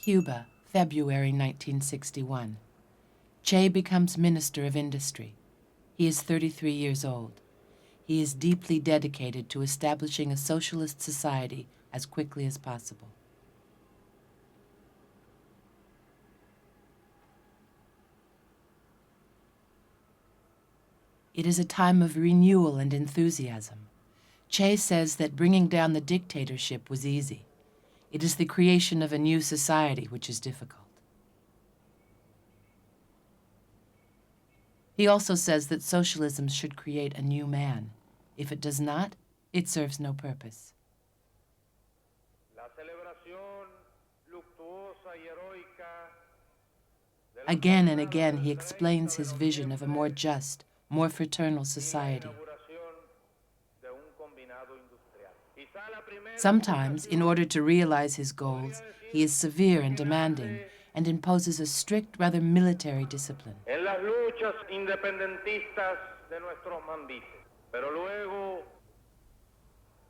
Cuba, February 1961. Che becomes Minister of Industry. He is 33 years old. He is deeply dedicated to establishing a socialist society as quickly as possible. It is a time of renewal and enthusiasm. Che says that bringing down the dictatorship was easy. It is the creation of a new society which is difficult. He also says that socialism should create a new man. If it does not, it serves no purpose. Again and again, he explains his vision of a more just, more fraternal society. Sometimes, in order to realize his goals, he is severe and demanding and imposes a strict, rather military discipline. En las luchas independentistas de nuestros mambises, pero luego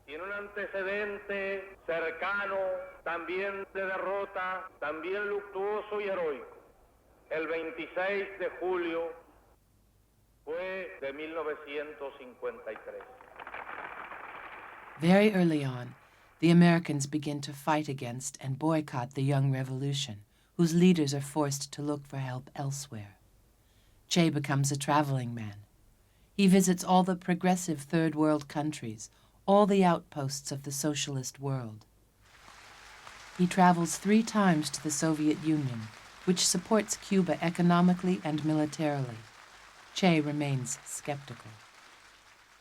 tiene un antecedente cercano, también de derrota, también luctuoso y heroico. El 26 de julio fue de 1953. Very early on, the Americans begin to fight against and boycott the young revolution, whose leaders are forced to look for help elsewhere. Che becomes a traveling man. He visits all the progressive third world countries, all the outposts of the socialist world. He travels 3 times to the Soviet Union, which supports Cuba economically and militarily. Che remains skeptical.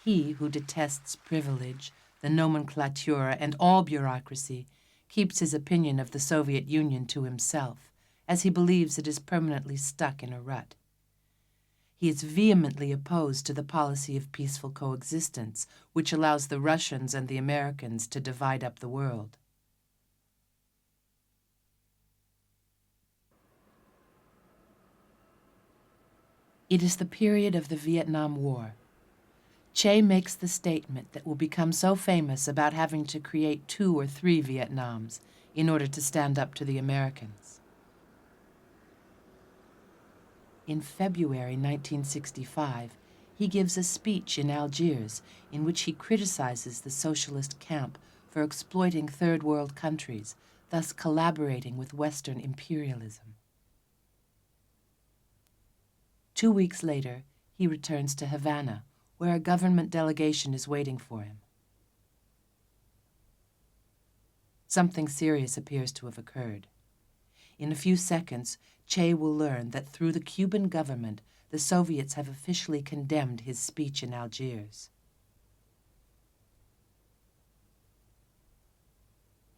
He, who detests privilege, the nomenclatura, and all bureaucracy, keeps his opinion of the Soviet Union to himself, as he believes it is permanently stuck in a rut. He is vehemently opposed to the policy of peaceful coexistence, which allows the Russians and the Americans to divide up the world. It is the period of the Vietnam War. Che makes the statement that will become so famous about having to create 2 or 3 Vietnams in order to stand up to the Americans. In February 1965, he gives a speech in Algiers in which he criticizes the socialist camp for exploiting third world countries, thus collaborating with Western imperialism. 2 weeks later, he returns to Havana, where a government delegation is waiting for him. Something serious appears to have occurred. In a few seconds, Che will learn that through the Cuban government, the Soviets have officially condemned his speech in Algiers.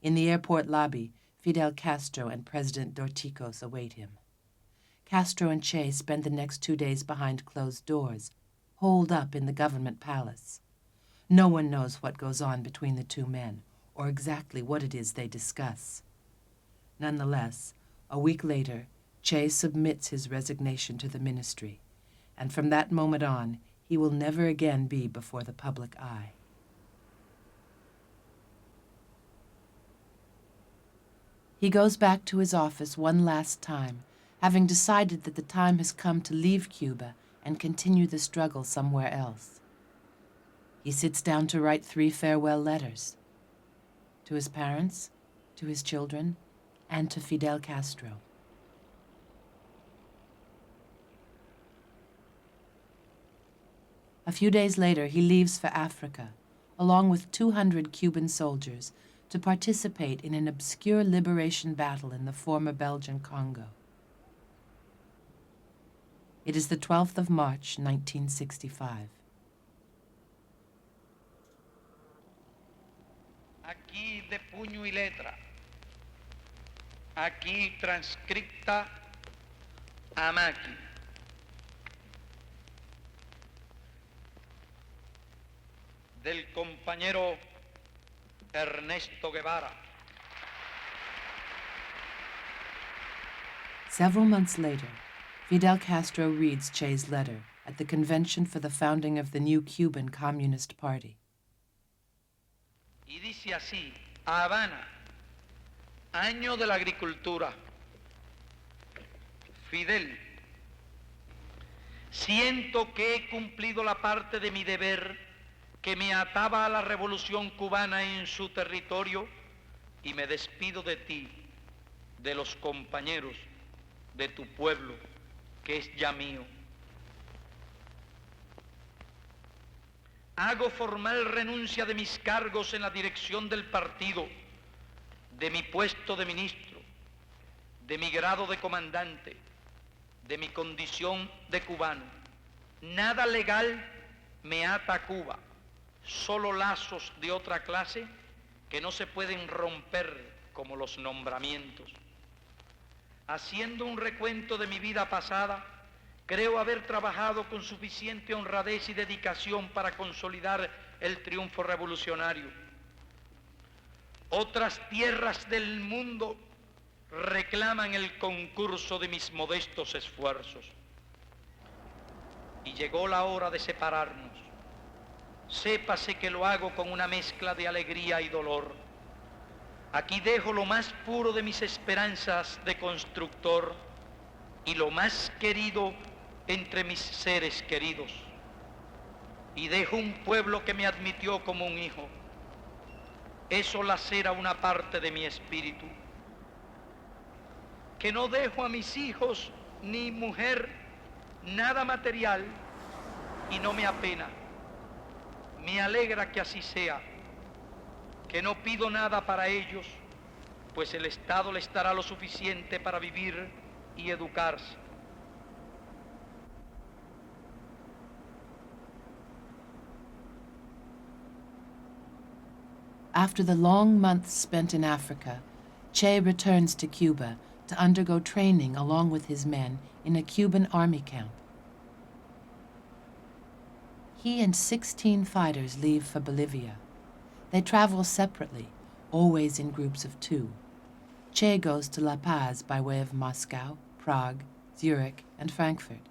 In the airport lobby, Fidel Castro and President Dorticos await him. Castro and Che spend the next 2 days behind closed doors, holed up in the government palace. No one knows what goes on between the 2 men, or exactly what it is they discuss. Nonetheless, a week later, Che submits his resignation to the ministry, and from that moment on, he will never again be before the public eye. He goes back to his office one last time, having decided that the time has come to leave Cuba and continue the struggle somewhere else. He sits down to write 3 farewell letters, to his parents, to his children, and to Fidel Castro. A few days later, he leaves for Africa, along with 200 Cuban soldiers, to participate in an obscure liberation battle in the former Belgian Congo. It is the 12th of March, 1965. Aquí de puño y letra, aquí transcripta a máquina. Del compañero Ernesto Guevara. Several months later, Fidel Castro reads Che's letter at the convention for the founding of the new Cuban Communist Party. Y dice así: Habana, año de la agricultura, Fidel, siento que he cumplido la parte de mi deber que me ataba a la revolución cubana en su territorio y me despido de ti, de los compañeros, de tu pueblo, que es ya mío. Hago formal renuncia de mis cargos en la dirección del partido, de mi puesto de ministro, de mi grado de comandante, de mi condición de cubano. Nada legal me ata a Cuba, solo lazos de otra clase que no se pueden romper como los nombramientos. Haciendo un recuento de mi vida pasada, creo haber trabajado con suficiente honradez y dedicación para consolidar el triunfo revolucionario. Otras tierras del mundo reclaman el concurso de mis modestos esfuerzos. Y llegó la hora de separarnos. Sépase que lo hago con una mezcla de alegría y dolor. Aquí dejo lo más puro de mis esperanzas de constructor y lo más querido entre mis seres queridos. Y dejo un pueblo que me admitió como un hijo. Eso lacera una parte de mi espíritu. Que no dejo a mis hijos ni mujer nada material y no me apena. Me alegra que así sea, que no pido nada para ellos, pues el Estado les dará lo suficiente para vivir y educarse. After the long months spent in Africa, Che returns to Cuba to undergo training along with his men in a Cuban army camp. He and 16 fighters leave for Bolivia. They travel separately, always in groups of 2. Che goes to La Paz by way of Moscow, Prague, Zurich, and Frankfurt.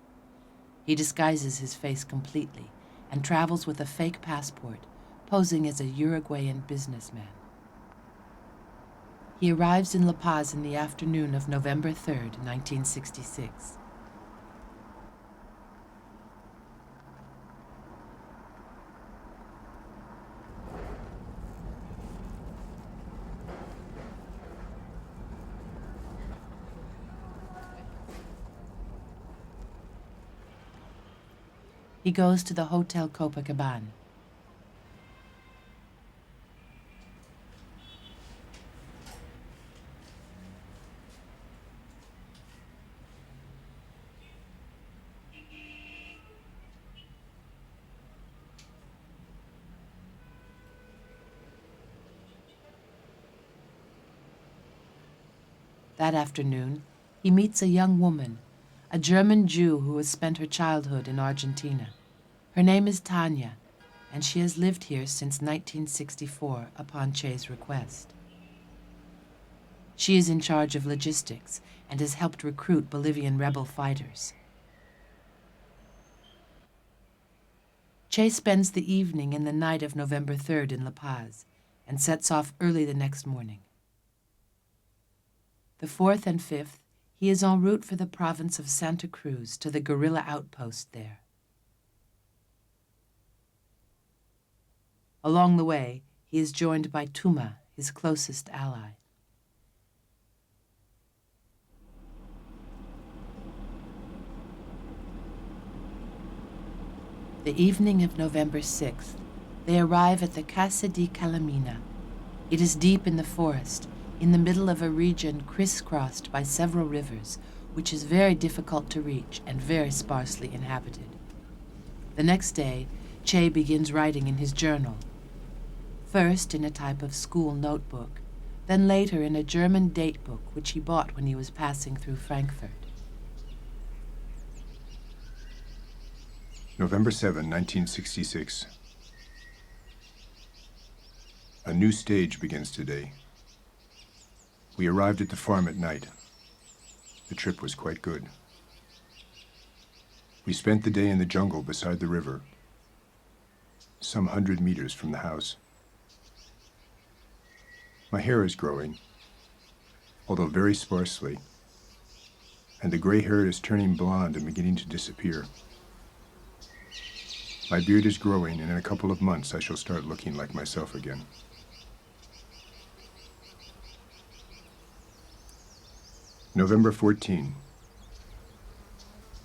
He disguises his face completely and travels with a fake passport, posing as a Uruguayan businessman. He arrives in La Paz in the afternoon of November 3rd, 1966. He goes to the Hotel Copacabana. That afternoon, he meets a young woman, a German Jew who has spent her childhood in Argentina. Her name is Tanya, and she has lived here since 1964 upon Che's request. She is in charge of logistics and has helped recruit Bolivian rebel fighters. Che spends the evening and the night of November 3rd in La Paz and sets off early the next morning. The 4th and 5th, he is en route for the province of Santa Cruz to the guerrilla outpost there. Along the way, he is joined by Tuma, his closest ally. The evening of November 6th, they arrive at the Casa di Calamina. It is deep in the forest, in the middle of a region crisscrossed by several rivers, which is very difficult to reach and very sparsely inhabited. The next day, Che begins writing in his journal, first in a type of school notebook, then later in a German date book which he bought when he was passing through Frankfurt. November 7, 1966. A new stage begins today. We arrived at the farm at night. The trip was quite good. We spent the day in the jungle beside the river, some 100 meters from the house. My hair is growing, although very sparsely. and the gray hair is turning blonde and beginning to disappear. My beard is growing, and in a couple of months I shall start looking like myself again. November 14.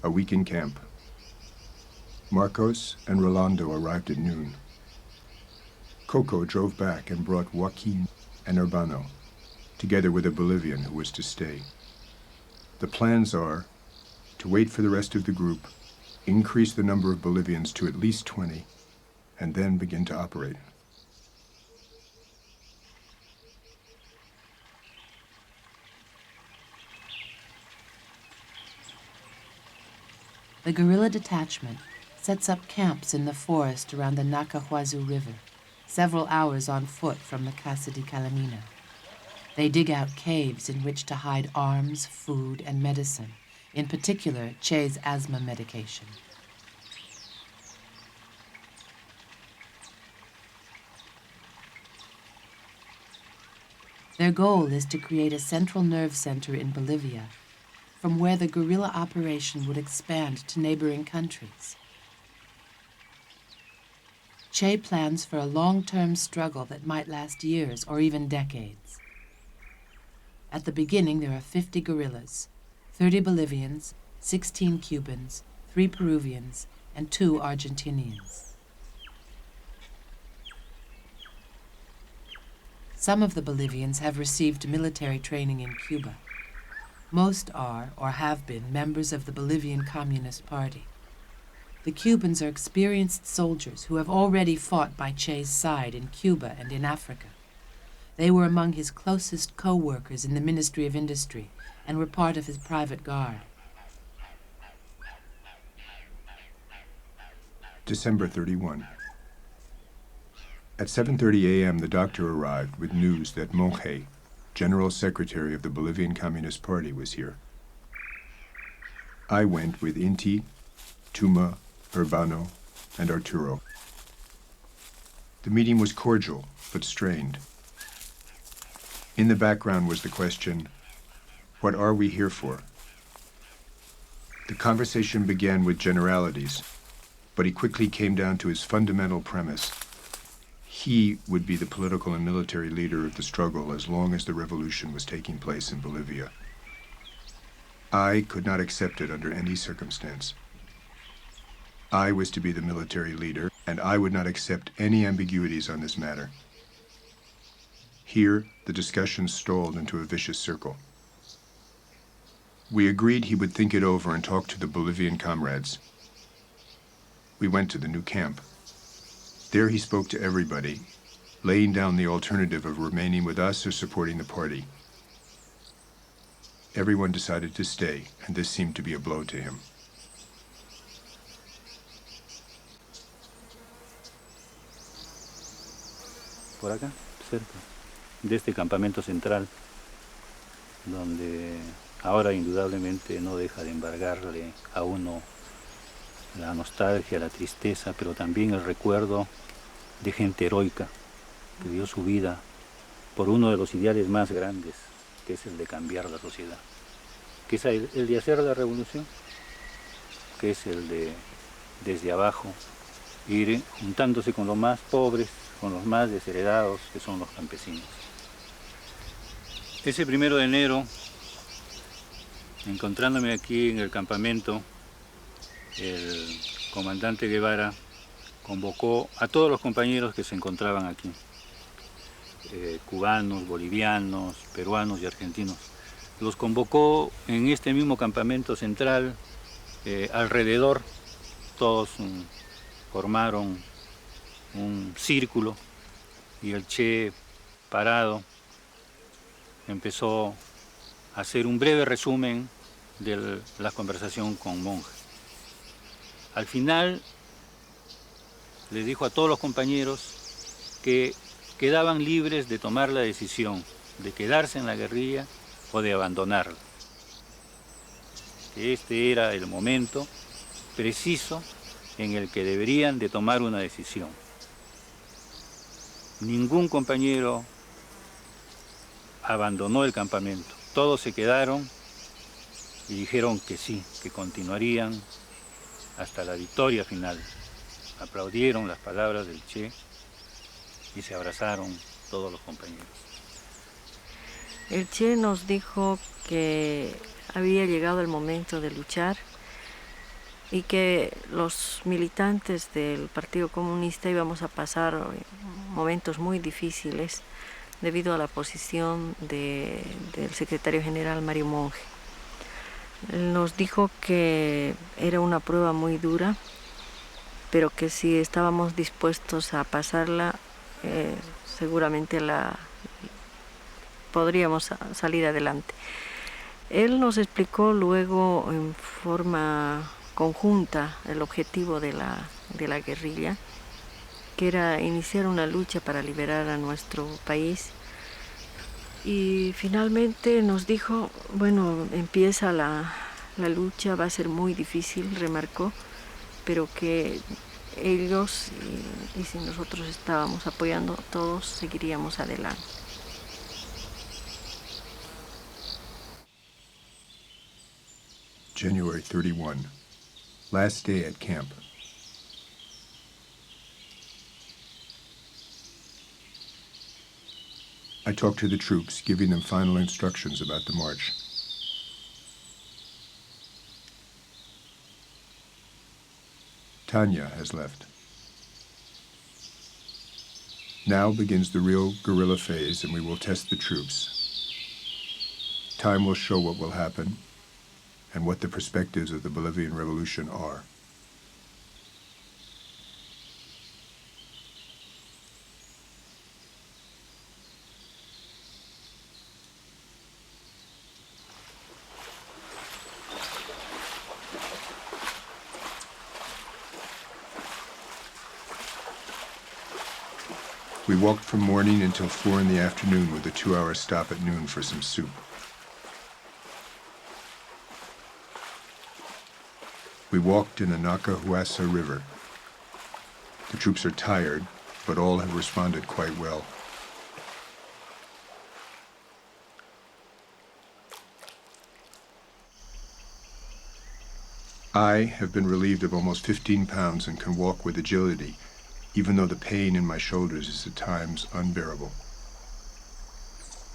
A week in camp. Marcos and Rolando arrived at noon. Coco drove back and brought Joaquin and Urbano, together with a Bolivian who was to stay. The plans are to wait for the rest of the group, increase the number of Bolivians to at least 20, and then begin to operate. The guerrilla detachment sets up camps in the forest around the Nacahuazu River, several hours on foot from the Casa de Calamina. They dig out caves in which to hide arms, food, and medicine, in particular Che's asthma medication. Their goal is to create a central nerve center in Bolivia, from where the guerrilla operation would expand to neighboring countries. Che plans for a long-term struggle that might last years or even decades. At the beginning, there are 50 guerrillas, 30 Bolivians, 16 Cubans, 3 Peruvians, and 2 Argentinians. Some of the Bolivians have received military training in Cuba. Most are, or have been, members of the Bolivian Communist Party. The Cubans are experienced soldiers who have already fought by Che's side in Cuba and in Africa. They were among his closest co-workers in the Ministry of Industry and were part of his private guard. December 31. At 7:30 a.m., the doctor arrived with news that Monge, General Secretary of the Bolivian Communist Party, was here. I went with Inti, Tuma, Urbano, and Arturo. The meeting was cordial, but strained. In the background was the question, what are we here for? The conversation began with generalities, but he quickly came down to his fundamental premise. He would be the political and military leader of the struggle as long as the revolution was taking place in Bolivia. I could not accept it under any circumstance. I was to be the military leader, and I would not accept any ambiguities on this matter. Here, the discussion stalled into a vicious circle. We agreed he would think it over and talk to the Bolivian comrades. We went to the new camp. There he spoke to everybody, laying down the alternative of remaining with us or supporting the party. Everyone decided to stay, and this seemed to be a blow to him. Por acá, cerca, de este campamento central, donde ahora indudablemente no deja de embargarle a uno la nostalgia, la tristeza, pero también el recuerdo de gente heroica que dio su vida por uno de los ideales más grandes, que es el de cambiar la sociedad, que es el de hacer la revolución, que es el de, desde abajo, ir juntándose con los más pobres, con los más desheredados, que son los campesinos. Ese 1 de enero, encontrándome aquí en el campamento, el comandante Guevara convocó a todos los compañeros que se encontraban aquí, cubanos, bolivianos, peruanos y argentinos. Los convocó en este mismo campamento central, alrededor, todos formaron un círculo y el Che, parado, empezó a hacer un breve resumen de la conversación con Monge. Al final le dijo a todos los compañeros que quedaban libres de tomar la decisión de quedarse en la guerrilla o de abandonarla. Que este era el momento preciso en el que deberían de tomar una decisión. Ningún compañero abandonó el campamento, todos se quedaron y dijeron que sí, que continuarían hasta la victoria final. Aplaudieron las palabras del Che y se abrazaron todos los compañeros. El Che nos dijo que había llegado el momento de luchar y que los militantes del Partido Comunista íbamos a pasar momentos muy difíciles debido a la posición del secretario general Mario Monge. Nos dijo que era una prueba muy dura, pero que si estábamos dispuestos a pasarla, seguramente podríamos salir adelante. Él nos explicó luego en forma conjunta el objetivo de la guerrilla, que era iniciar una lucha para liberar a nuestro país. Y finalmente nos dijo, bueno, empieza la lucha, va a ser muy difícil, remarcó, pero que ellos y si nosotros estábamos apoyando, todos seguiríamos adelante. January 31, last day at camp. I talked to the troops, giving them final instructions about the march. Tanya has left. Now begins the real guerrilla phase, and we will test the troops. Time will show what will happen and what the perspectives of the Bolivian Revolution are. We walked from morning until 4 in the afternoon with a 2-hour stop at noon for some soup. We walked in the Nacahuasa River. The troops are tired, but all have responded quite well. I have been relieved of almost 15 pounds and can walk with agility, even though the pain in my shoulders is at times unbearable.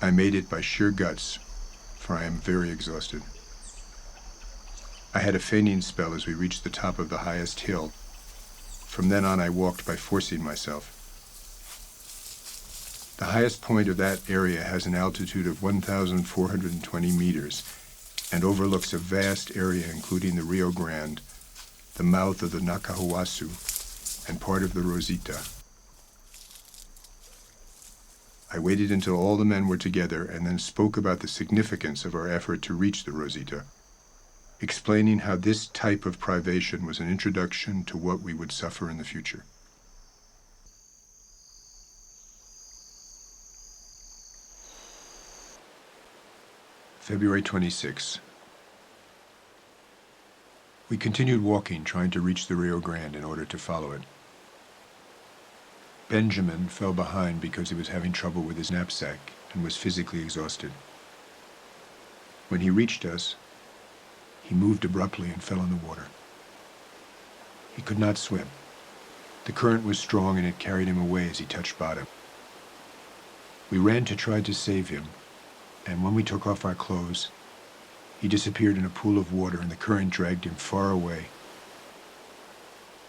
I made it by sheer guts, for I am very exhausted. I had a fainting spell as we reached the top of the highest hill. From then on, I walked by forcing myself. The highest point of that area has an altitude of 1,420 meters and overlooks a vast area including the Rio Grande, the mouth of the Nacahuasu, and part of the Rosita. I waited until all the men were together and then spoke about the significance of our effort to reach the Rosita, explaining how this type of privation was an introduction to what we would suffer in the future. February 26. We continued walking, trying to reach the Rio Grande in order to follow it. Benjamin fell behind because he was having trouble with his knapsack and was physically exhausted. When he reached us, he moved abruptly and fell in the water. He could not swim. The current was strong and it carried him away as he touched bottom. We ran to try to save him, and when we took off our clothes, he disappeared in a pool of water and the current dragged him far away.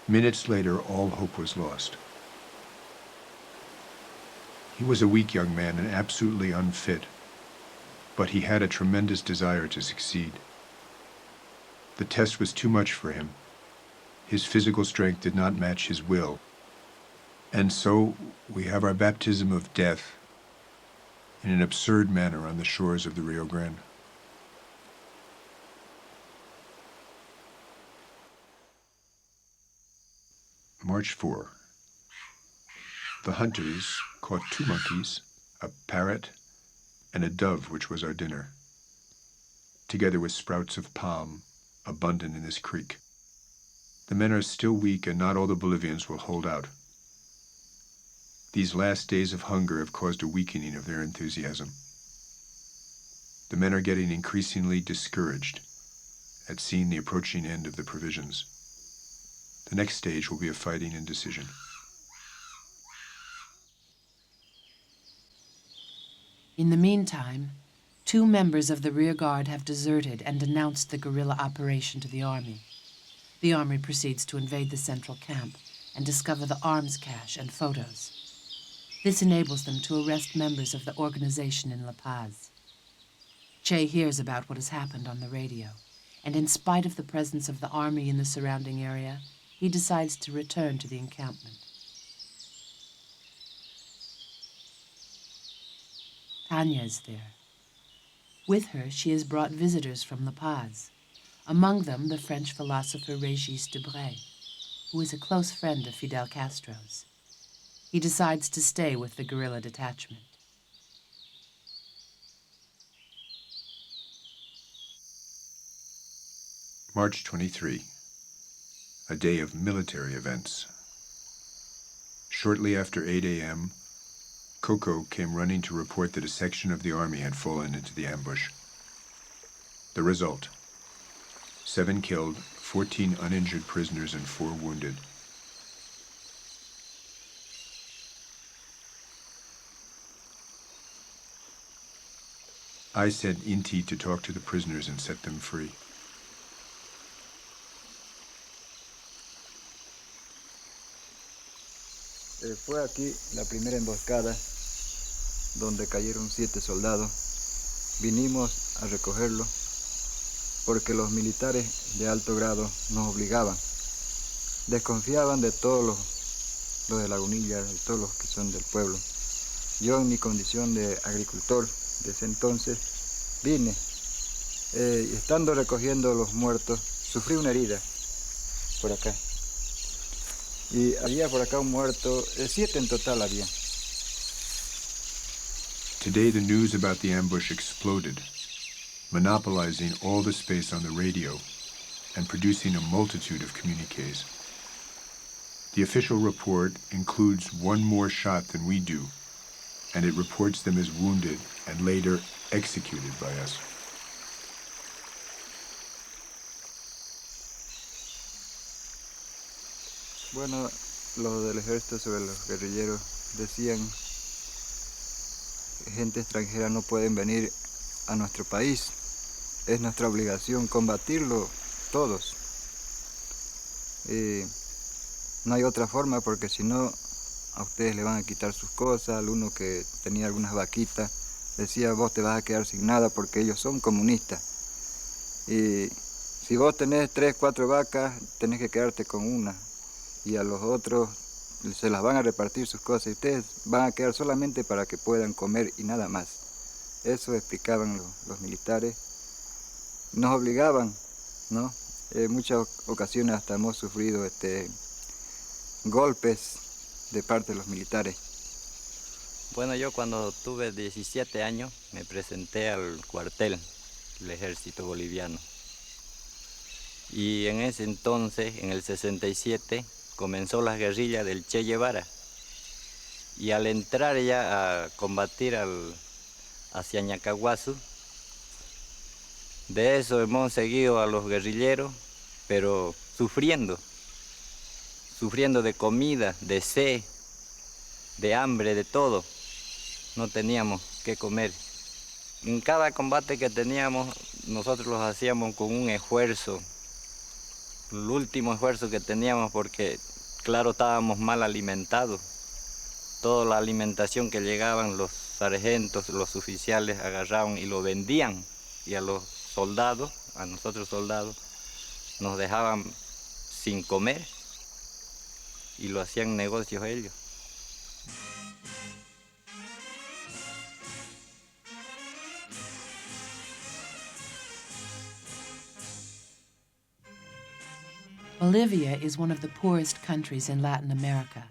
Minutes later, all hope was lost. He was a weak young man and absolutely unfit, but he had a tremendous desire to succeed. The test was too much for him. His physical strength did not match his will. And so we have our baptism of death in an absurd manner on the shores of the Rio Grande. March 4. The hunters caught 2 monkeys, a parrot, and a dove, which was our dinner, together with sprouts of palm, abundant in this creek. The men are still weak, and not all the Bolivians will hold out. These last days of hunger have caused a weakening of their enthusiasm. The men are getting increasingly discouraged. had seen the approaching end of the provisions. The next stage will be of fighting and decision. In the meantime, 2 members of the rear guard have deserted and denounced the guerrilla operation to the army. The army proceeds to invade the central camp and discover the arms cache and photos. This enables them to arrest members of the organization in La Paz. Che hears about what has happened on the radio, and in spite of the presence of the army in the surrounding area, he decides to return to the encampment. Tanya is there. With her, she has brought visitors from La Paz, among them the French philosopher Régis Debray, who is a close friend of Fidel Castro's. He decides to stay with the guerrilla detachment. March 23, a day of military events. Shortly after 8 a.m., Coco came running to report that a section of the army had fallen into the ambush. The result: 7 killed, 14 uninjured prisoners, and 4 wounded. I sent Inti to talk to the prisoners and set them free. Fue aquí la primera emboscada donde cayeron 7 soldados. Vinimos a recogerlo porque los militares de alto grado nos obligaban. Desconfiaban de todos los de Lagunilla, de todos los que son del pueblo. Yo, en mi condición de agricultor de ese entonces, vine. Y estando recogiendo los muertos, sufrí una herida por acá. Y había por acá un muerto, 7 en total había. Today the news about the ambush exploded, monopolizing all the space on the radio and producing a multitude of communiques. The official report includes 1 more shot than we do, and it reports them as wounded and later executed by us. Bueno, los del ejército sobre los guerrilleros decían: gente extranjera no pueden venir a nuestro país, es nuestra obligación combatirlo todos. No hay otra forma, porque si no a ustedes le van a quitar sus cosas. Al uno que tenía algunas vaquitas decía: vos te vas a quedar sin nada porque ellos son comunistas. Y si vos tenés 3, 4 vacas, tenés que quedarte con una. Y a los otros se las van a repartir sus cosas y ustedes van a quedar solamente para que puedan comer y nada más. Eso explicaban los militares. Nos obligaban, ¿no? En muchas ocasiones hasta hemos sufrido golpes de parte de los militares. Bueno, yo cuando tuve 17 años me presenté al cuartel del ejército boliviano. Y en ese entonces, en el 67, comenzó la guerrilla del Che Guevara. Y al entrar ya a combatir hacia Ñacahuazú, de eso hemos seguido a los guerrilleros, pero sufriendo de comida, de sed, de hambre, de todo. No teníamos qué comer. En cada combate que teníamos, nosotros los hacíamos con un esfuerzo, el último esfuerzo que teníamos, porque claro, estábamos mal alimentados. Toda la alimentación que llegaban los sargentos, los oficiales agarraban y lo vendían, y a los soldados, a nosotros soldados, nos dejaban sin comer y lo hacían negocios ellos. Bolivia is one of the poorest countries in Latin America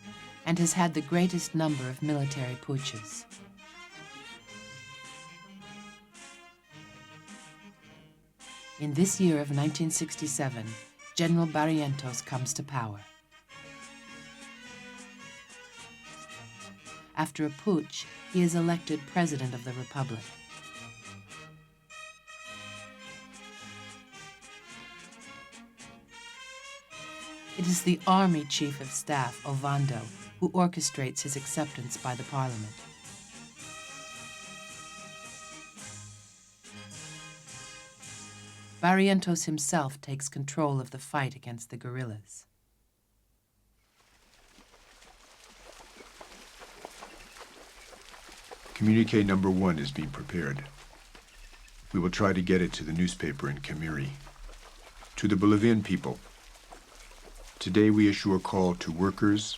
and has had the greatest number of military putschs. In this year of 1967, General Barrientos comes to power. After a putsch, he is elected president of the republic. It is the Army Chief of Staff, Ovando, who orchestrates his acceptance by the Parliament. Barrientos himself takes control of the fight against the guerrillas. Communique number 1 is being prepared. We will try to get it to the newspaper in Camiri. To the Bolivian people, today we issue a call to workers,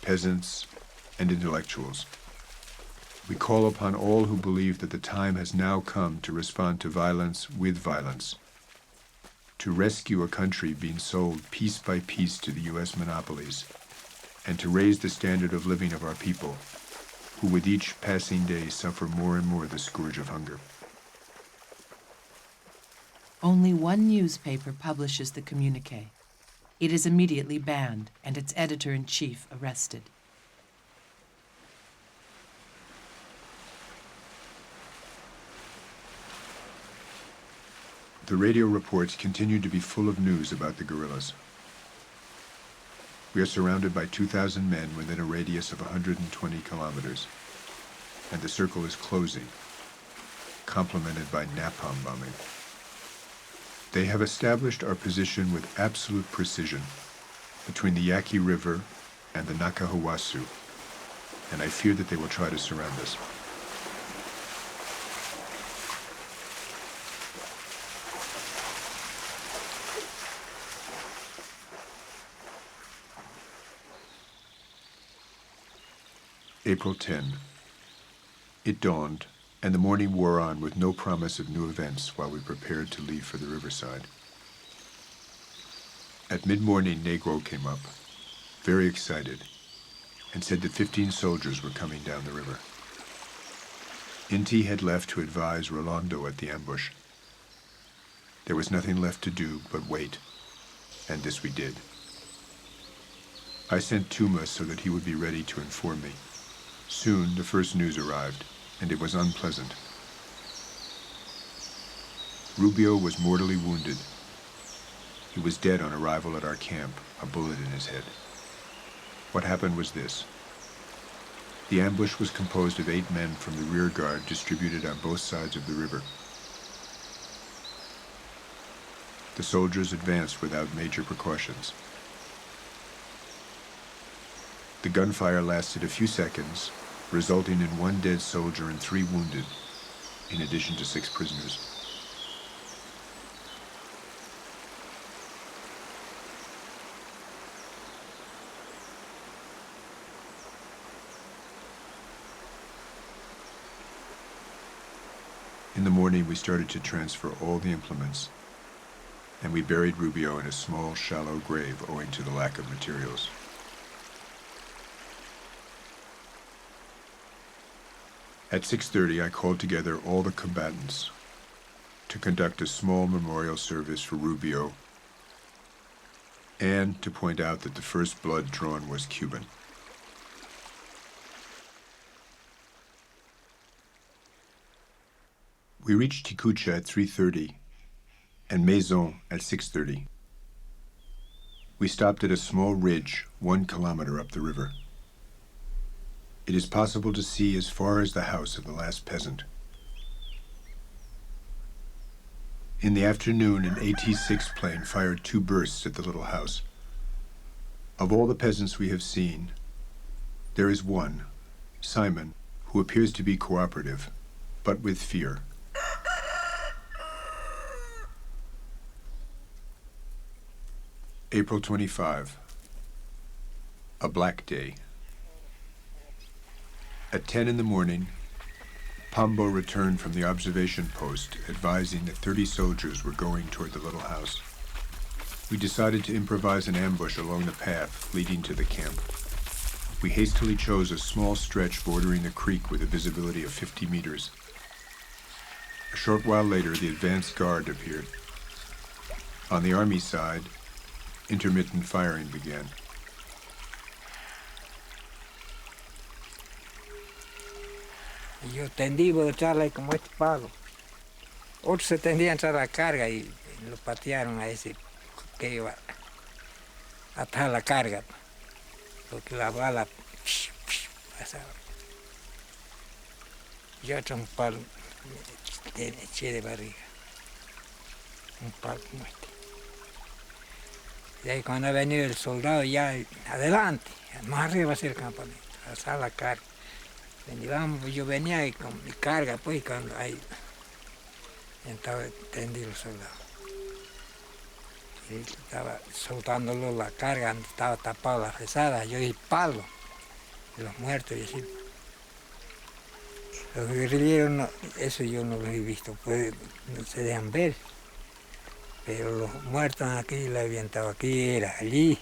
peasants, and intellectuals. We call upon all who believe that the time has now come to respond to violence with violence, to rescue a country being sold piece by piece to the U.S. monopolies, and to raise the standard of living of our people, who with each passing day suffer more and more the scourge of hunger. Only one newspaper publishes the communique. It is immediately banned and its editor-in-chief arrested. The radio reports continue to be full of news about the guerrillas. We are surrounded by 2,000 men within a radius of 120 kilometers, and the circle is closing, complemented by napalm bombing. They have established our position with absolute precision between the Yaqui River and the Nakahuasu, and I fear that they will try to surround us. April 10. It dawned, and the morning wore on with no promise of new events while we prepared to leave for the riverside. At mid-morning, Negro came up, very excited, and said that 15 soldiers were coming down the river. Inti had left to advise Rolando at the ambush. There was nothing left to do but wait, and this we did. I sent Tuma so that he would be ready to inform me. Soon, the first news arrived, and it was unpleasant. Rubio was mortally wounded. He was dead on arrival at our camp, a bullet in his head. What happened was this. The ambush was composed of 8 men from the rear guard distributed on both sides of the river. The soldiers advanced without major precautions. The gunfire lasted a few seconds, resulting in 1 dead soldier and 3 wounded, in addition to 6 prisoners. In the morning, we started to transfer all the implements, and we buried Rubio in a small, shallow grave owing to the lack of materials. At 6:30, I called together all the combatants to conduct a small memorial service for Rubio and to point out that the first blood drawn was Cuban. We reached Ticucha at 3:30 and Maison at 6:30. We stopped at a small ridge 1 kilometer up the river. It is possible to see as far as the house of the last peasant. In the afternoon, an AT-6 plane fired 2 bursts at the little house. Of all the peasants we have seen, there is one, Simon, who appears to be cooperative, but with fear. April 25, a black day. At 10 in the morning, Pombo returned from the observation post, advising that 30 soldiers were going toward the little house. We decided to improvise an ambush along the path leading to the camp. We hastily chose a small stretch bordering the creek with a visibility of 50 meters. A short while later, the advance guard appeared. On the army side, intermittent firing began. Yo tendí a echarle como este palo. Otros se tendían a echar la carga y lo patearon a ese Che Guevara. atrás la carga, porque la bala pasaba. Yo otro un palo de Che de barriga, un palo como este. Y ahí cuando ha venido el soldado ya adelante, más arriba va a ser el campamento, alzar la carga. Vamos, yo venía ahí con mi carga, pues, cuando ahí estaba tendido el soldado. Y estaba soltándolo la carga, estaba tapado la fresada, yo el palo de los muertos y así. Los guerrilleros, no, eso yo no los he visto, pues, no se dejan ver. Pero los muertos aquí, la habían estado aquí, era allí.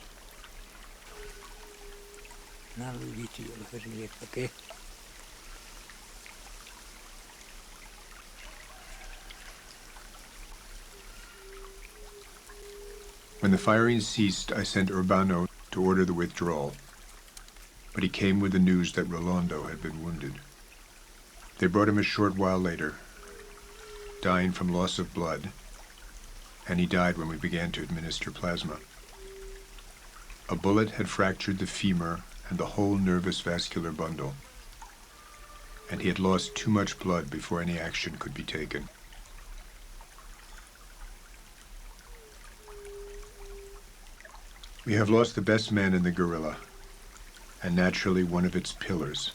No lo he visto yo los guerrilleros, ¿por qué? When the firing ceased, I sent Urbano to order the withdrawal, but he came with the news that Rolando had been wounded. They brought him a short while later, dying from loss of blood, and he died when we began to administer plasma. A bullet had fractured the femur and the whole nervous vascular bundle, and he had lost too much blood before any action could be taken. We have lost the best man in the guerrilla, and naturally one of its pillars.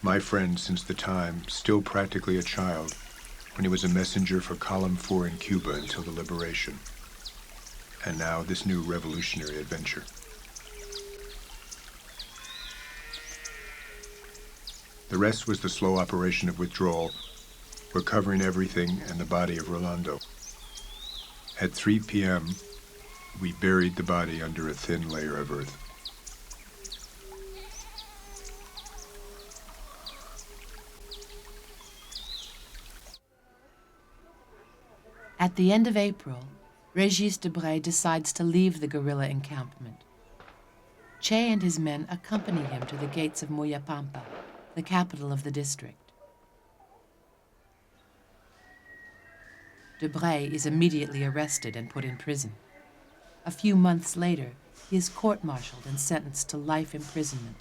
My friend since the time, still practically a child, when he was a messenger for Column 4 in Cuba until the liberation, and now this new revolutionary adventure. The rest was the slow operation of withdrawal, recovering everything and the body of Rolando. At 3 p.m., we buried the body under a thin layer of earth. At the end of April, Régis Debray decides to leave the guerrilla encampment. Che and his men accompany him to the gates of Moyapampa, the capital of the district. Debray is immediately arrested and put in prison. A few months later, he is court-martialed and sentenced to life imprisonment,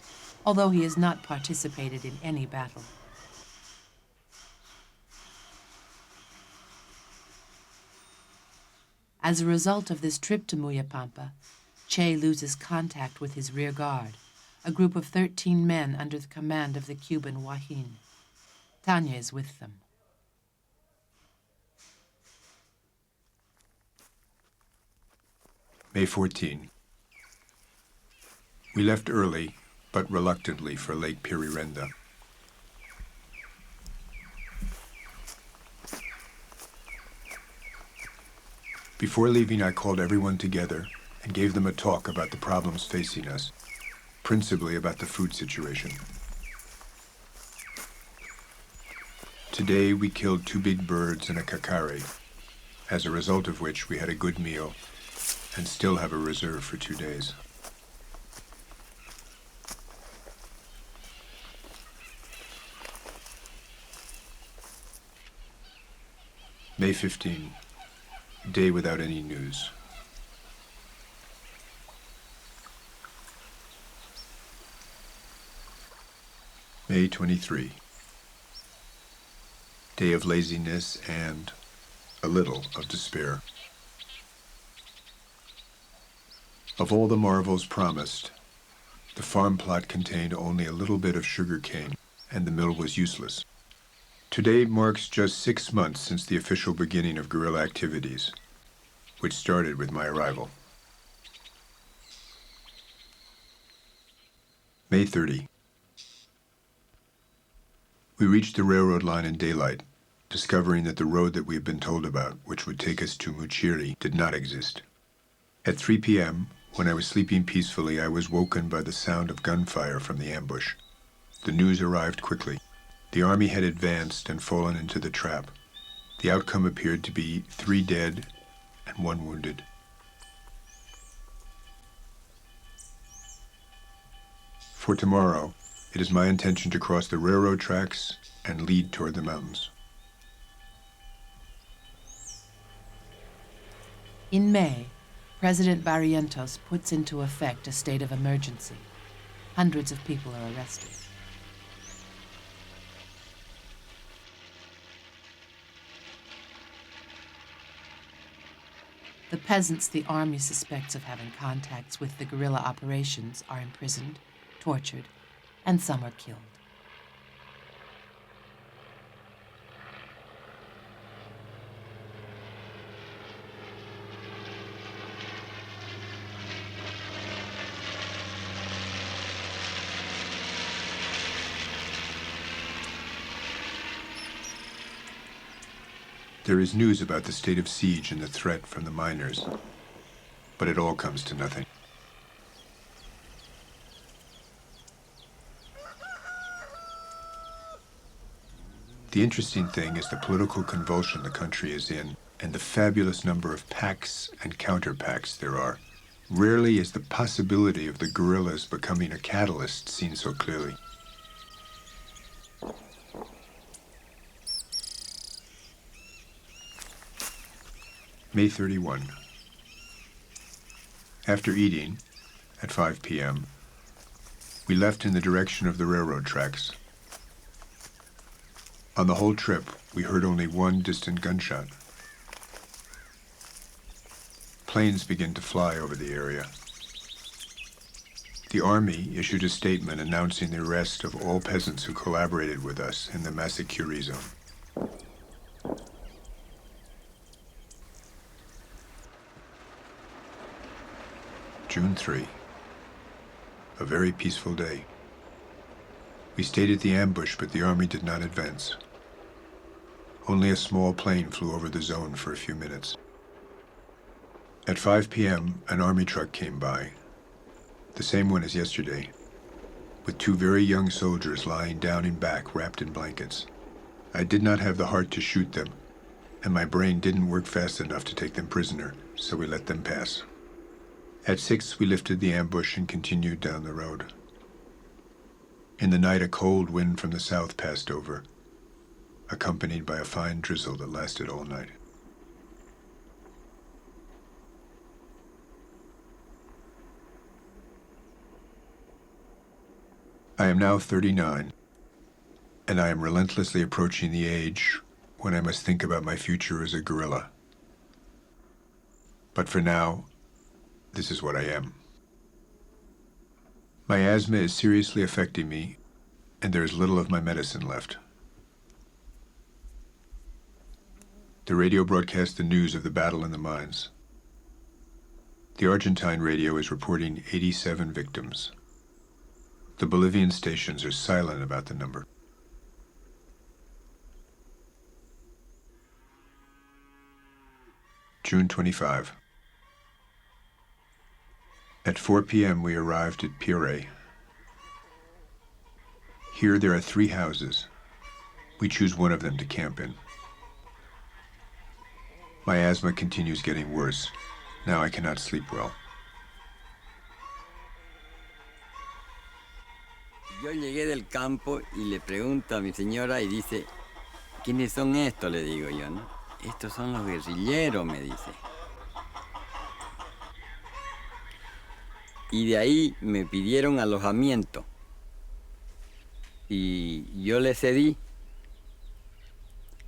although he has not participated in any battle. As a result of this trip to Moyapampa, Che loses contact with his rear guard, a group of 13 men under the command of the Cuban Wahin. Tanya is with them. May 14. We left early, but reluctantly, for Lake Pirirenda. Before leaving, I called everyone together and gave them a talk about the problems facing us, principally about the food situation. Today, we killed 2 big birds and a cacare, as a result of which we had a good meal and still have a reserve for 2 days. May 15, day without any news. May 23, day of laziness and a little of despair. Of all the marvels promised, the farm plot contained only a little bit of sugar cane, and the mill was useless. Today marks just 6 months since the official beginning of guerrilla activities, which started with my arrival. May 30. We reached the railroad line in daylight, discovering that the road that we had been told about, which would take us to Muchiri, did not exist. At 3 p.m., when I was sleeping peacefully, I was woken by the sound of gunfire from the ambush. The news arrived quickly. The army had advanced and fallen into the trap. The outcome appeared to be 3 dead and 1 wounded. For tomorrow, it is my intention to cross the railroad tracks and lead toward the mountains. In May, President Barrientos puts into effect a state of emergency. Hundreds of people are arrested. The peasants the army suspects of having contacts with the guerrilla operations are imprisoned, tortured, and some are killed. There is news about the state of siege and the threat from the miners, but it all comes to nothing. The interesting thing is the political convulsion the country is in and the fabulous number of pacts and counter-pacts there are. Rarely is the possibility of the guerrillas becoming a catalyst seen so clearly. May 31. After eating, at 5 p.m., we left in the direction of the railroad tracks. On the whole trip, we heard only one distant gunshot. Planes began to fly over the area. The army issued a statement announcing the arrest of all peasants who collaborated with us in the massacre zone. June 3. A very peaceful day. We stayed at the ambush, but the army did not advance. Only a small plane flew over the zone for a few minutes. At 5 p.m., an army truck came by, the same one as yesterday, with two very young soldiers lying down in back, wrapped in blankets. I did not have the heart to shoot them, and my brain didn't work fast enough to take them prisoner, so we let them pass. At 6, we lifted the ambush and continued down the road. In the night, a cold wind from the south passed over, accompanied by a fine drizzle that lasted all night. I am now 39, and I am relentlessly approaching the age when I must think about my future as a guerrilla. But for now, this is what I am. My asthma is seriously affecting me, and there is little of my medicine left. The radio broadcasts the news of the battle in the mines. The Argentine radio is reporting 87 victims. The Bolivian stations are silent about the number. June 25. At 4 p.m. we arrived at Pire. Here there are 3 houses. We choose one of them to camp in. My asthma continues getting worse. Now I cannot sleep well. Yo llegué del campo y le pregunto a mi señora y dice, ¿quiénes son estos? Le digo yo, ¿no? Estos son los guerrilleros, me dice. Y de ahí me pidieron alojamiento. Y yo le cedí.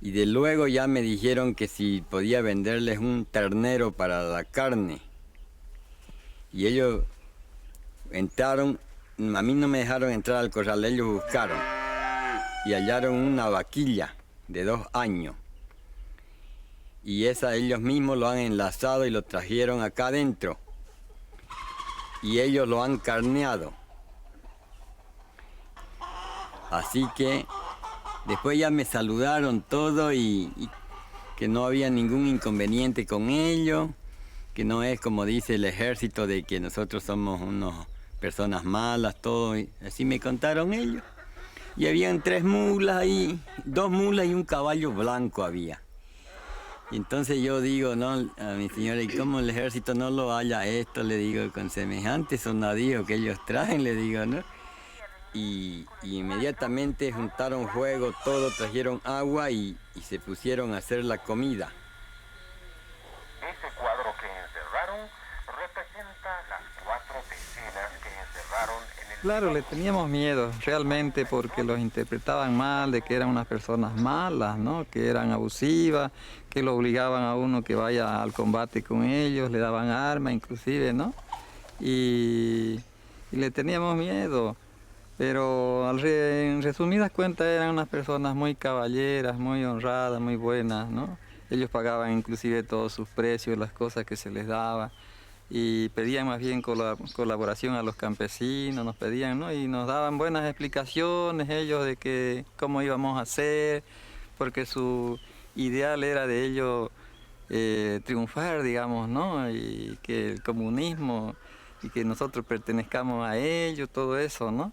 Y de luego ya me dijeron que si podía venderles un ternero para la carne. Y ellos entraron, a mí no me dejaron entrar al corral, ellos buscaron. Y hallaron una vaquilla de 2 años. Y esa ellos mismos lo han enlazado y lo trajeron acá adentro. Y ellos lo han carneado. Así que después ya me saludaron todo y que no había ningún inconveniente con ellos, que no es como dice el ejército de que nosotros somos unas personas malas, todo. Así me contaron ellos. Y habían 3 mulas ahí, 2 mulas y un caballo blanco había. Y entonces yo digo, no, a mi señora, ¿y cómo el ejército no lo haya esto? Le digo, con semejante sonadío que ellos traen, le digo, ¿no? Y inmediatamente juntaron fuego, todo, trajeron agua y se pusieron a hacer la comida. Ese cuadro que encerraron Claro, le teníamos miedo realmente porque los interpretaban mal, de que eran unas personas malas, ¿no? Que eran abusivas, que lo obligaban a uno que vaya al combate con ellos, le daban armas inclusive, ¿no? Y le teníamos miedo, pero en resumidas cuentas eran unas personas muy caballeras, muy honradas, muy buenas, ¿no? Ellos pagaban inclusive todos sus precios, las cosas que se les daba. Y pedían más bien colaboración a los campesinos, nos pedían, ¿no? Y nos daban buenas explicaciones ellos de que cómo íbamos a hacer, porque su ideal era de ellos triunfar, digamos, ¿no? Y que el comunismo y que nosotros pertenezcamos a ellos, todo eso, ¿no?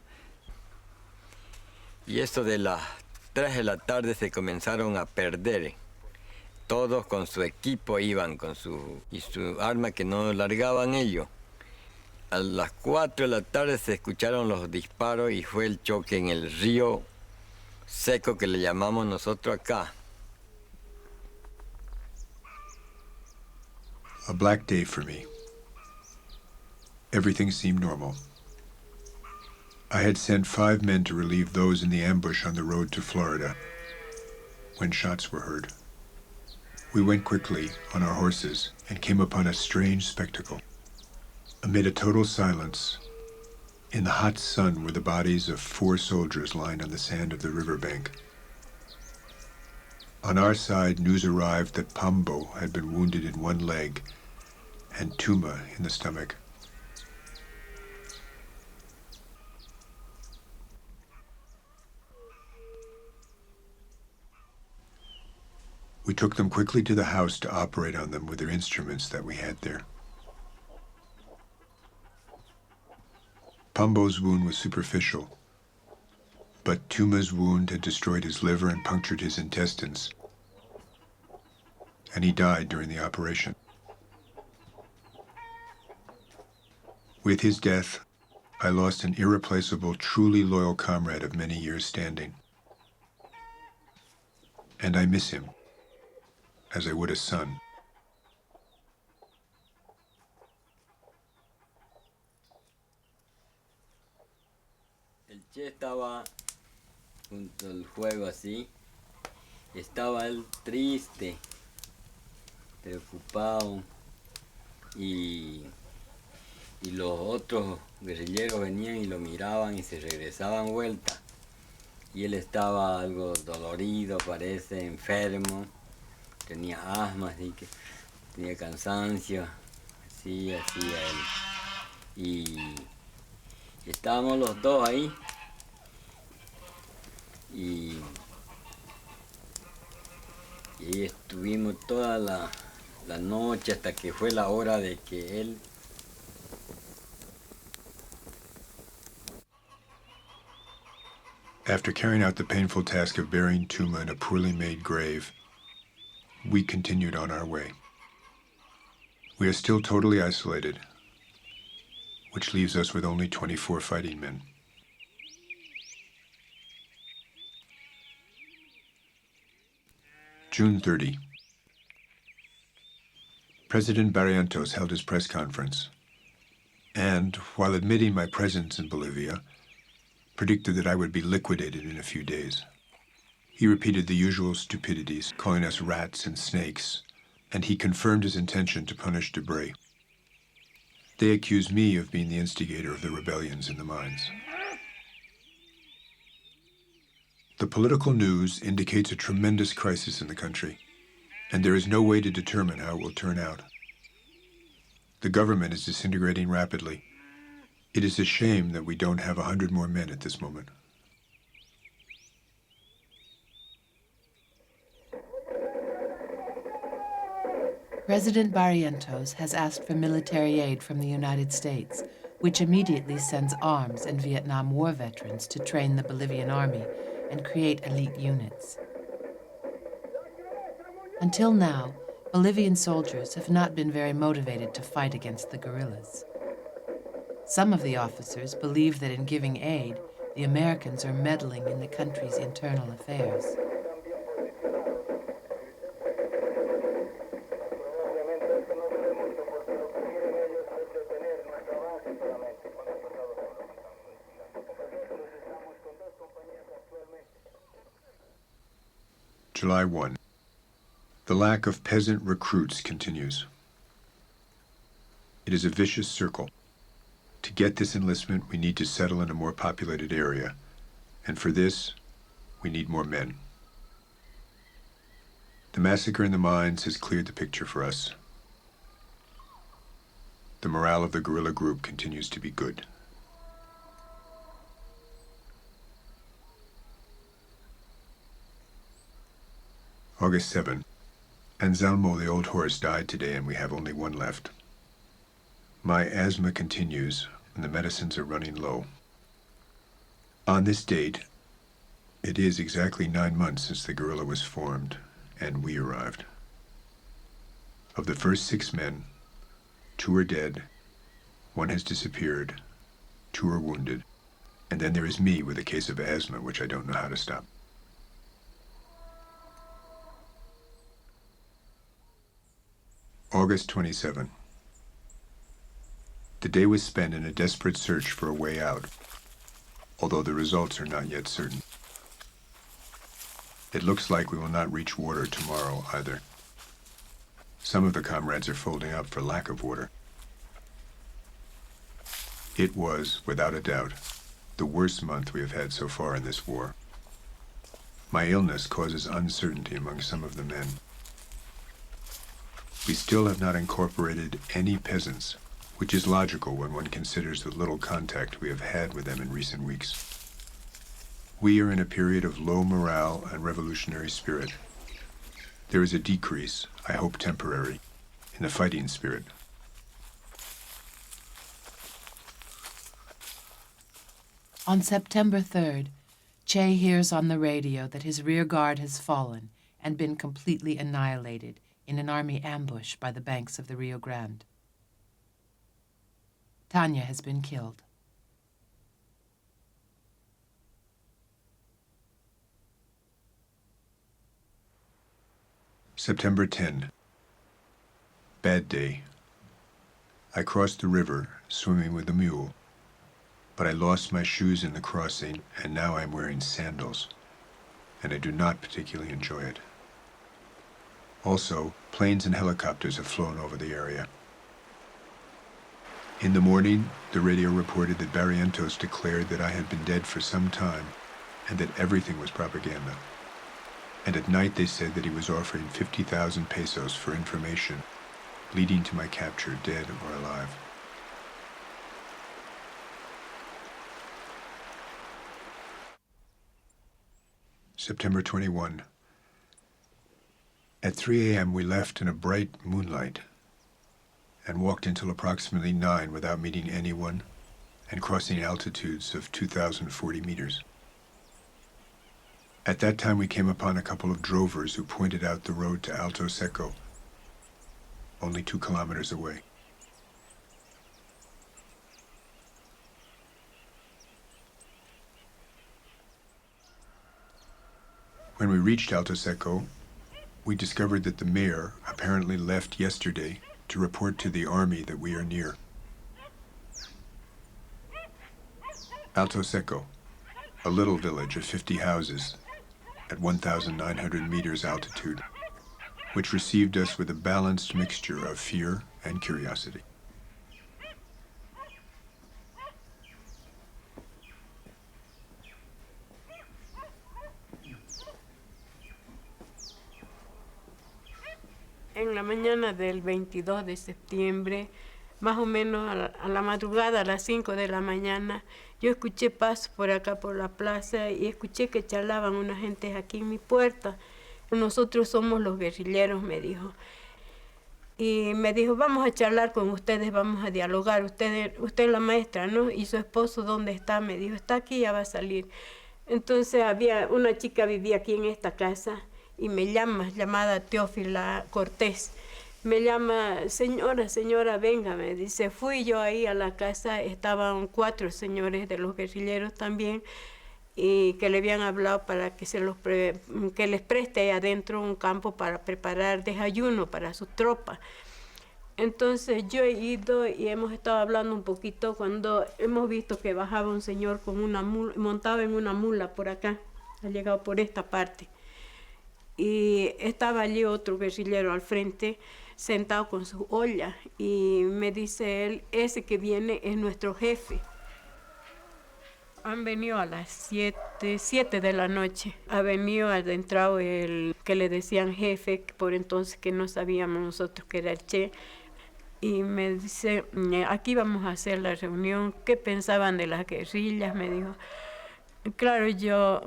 Y eso de las 3 de la tarde se comenzaron a perder. Todos con su equipo iban con su arma que no largaban ellos. A las 4 de la tarde se escucharon los disparos y fue el choque en el río seco que le llamamos nosotros acá. A black day for me. Everything seemed normal. I had sent 5 men to relieve those in the ambush on the road to Florida when shots were heard. We went quickly on our horses and came upon a strange spectacle. Amid a total silence, in the hot sun were the bodies of 4 soldiers lying on the sand of the riverbank. On our side, news arrived that Pambo had been wounded in one leg and Tuma in the stomach. We took them quickly to the house to operate on them with their instruments that we had there. Pambo's wound was superficial, but Tuma's wound had destroyed his liver and punctured his intestines, and he died during the operation. With his death, I lost an irreplaceable, truly loyal comrade of many years' standing. And I miss him, as I would a son. El Che estaba junto al fuego así, estaba él triste, preocupado, y los otros guerrilleros venían y lo miraban y se regresaban vuelta. Y él estaba algo dolorido, parece, enfermo, tenía asma, así que tenía cansancio, así hacía él. Y estábamos los dos ahí, y ahí estuvimos toda la noche hasta que fue la hora de que él... After carrying out the painful task of burying Tuma in a poorly made grave, we continued on our way. We are still totally isolated, which leaves us with only 24 fighting men. June 30. President Barrientos held his press conference, and, while admitting my presence in Bolivia, predicted that I would be liquidated in a few days. He repeated the usual stupidities, calling us rats and snakes, and he confirmed his intention to punish Debray. They accused me of being the instigator of the rebellions in the mines. The political news indicates a tremendous crisis in the country, and there is no way to determine how it will turn out. The government is disintegrating rapidly. It is a shame that we don't have 100 more men at this moment. President Barrientos has asked for military aid from the United States, which immediately sends arms and Vietnam War veterans to train the Bolivian army and create elite units. Until now, Bolivian soldiers have not been very motivated to fight against the guerrillas. Some of the officers believe that in giving aid, the Americans are meddling in the country's internal affairs. July 1. The lack of peasant recruits continues. It is a vicious circle. To get this enlistment, we need to settle in a more populated area, and for this, we need more men. The massacre in the mines has cleared the picture for us. The morale of the guerrilla group continues to be good. August 7. Anselmo, the old horse, died today, and we have only one left. My asthma continues, and the medicines are running low. On this date, it is exactly 9 months since the guerrilla was formed, and we arrived. Of the first 6 men, 2 are dead, 1 has disappeared, 2 are wounded, and then there is me with a case of asthma, which I don't know how to stop. August 27. The day was spent in a desperate search for a way out, although the results are not yet certain. It looks like we will not reach water tomorrow either. Some of the comrades are folding up for lack of water. It was, without a doubt, the worst month we have had so far in this war. My illness causes uncertainty among some of the men. We still have not incorporated any peasants, which is logical when one considers the little contact we have had with them in recent weeks. We are in a period of low morale and revolutionary spirit. There is a decrease, I hope temporary, in the fighting spirit. On September 3rd, Che hears on the radio that his rear guard has fallen and been completely annihilated in an army ambush by the banks of the Rio Grande. Tanya has been killed. September 10. Bad day. I crossed the river, swimming with the mule, but I lost my shoes in the crossing, and now I'm wearing sandals, and I do not particularly enjoy it. Also, planes and helicopters have flown over the area. In the morning, the radio reported that Barrientos declared that I had been dead for some time, and that everything was propaganda. And at night they said that he was offering 50,000 pesos for information, leading to my capture, dead or alive. September 21. At 3 a.m. we left in a bright moonlight and walked until approximately 9 without meeting anyone and crossing altitudes of 2,040 meters. At that time we came upon a couple of drovers who pointed out the road to Alto Seco, only 2 kilometers away. When we reached Alto Seco, we discovered that the mayor apparently left yesterday to report to the army that we are near. Alto Seco, a little village of 50 houses at 1,900 meters altitude, which received us with a balanced mixture of fear and curiosity. En la mañana del 22 de septiembre, más o menos a la madrugada, a las 5 de la mañana, yo escuché pasos por acá por la plaza y escuché que charlaban una gente aquí en mi puerta. Nosotros somos los guerrilleros, me dijo. Y me dijo, vamos a charlar con ustedes, vamos a dialogar. Usted es la maestra, ¿no? Y su esposo, ¿dónde está? Me dijo, está aquí, ya va a salir. Entonces había una chica vivía aquí en esta casa y me llama, llamada Teófila Cortés. Me llama, señora, venga, me dice. Fui yo ahí a la casa, estaban 4 señores de los guerrilleros también, y que le habían hablado para que, que les preste ahí adentro un campo para preparar desayuno para sus tropas. Entonces yo he ido y hemos estado hablando un poquito cuando hemos visto que bajaba un señor con una mula, montado en una mula por acá, ha llegado por esta parte. y estaba allí otro guerrillero al frente, sentado con su olla, y me dice él, ese que viene es nuestro jefe. Han venido a las 7 de la noche. Ha venido adentrado el que le decían jefe, por entonces que no sabíamos nosotros que era el Che. Y me dice, aquí vamos a hacer la reunión. ¿Qué pensaban de las guerrillas? Me dijo. Claro, yo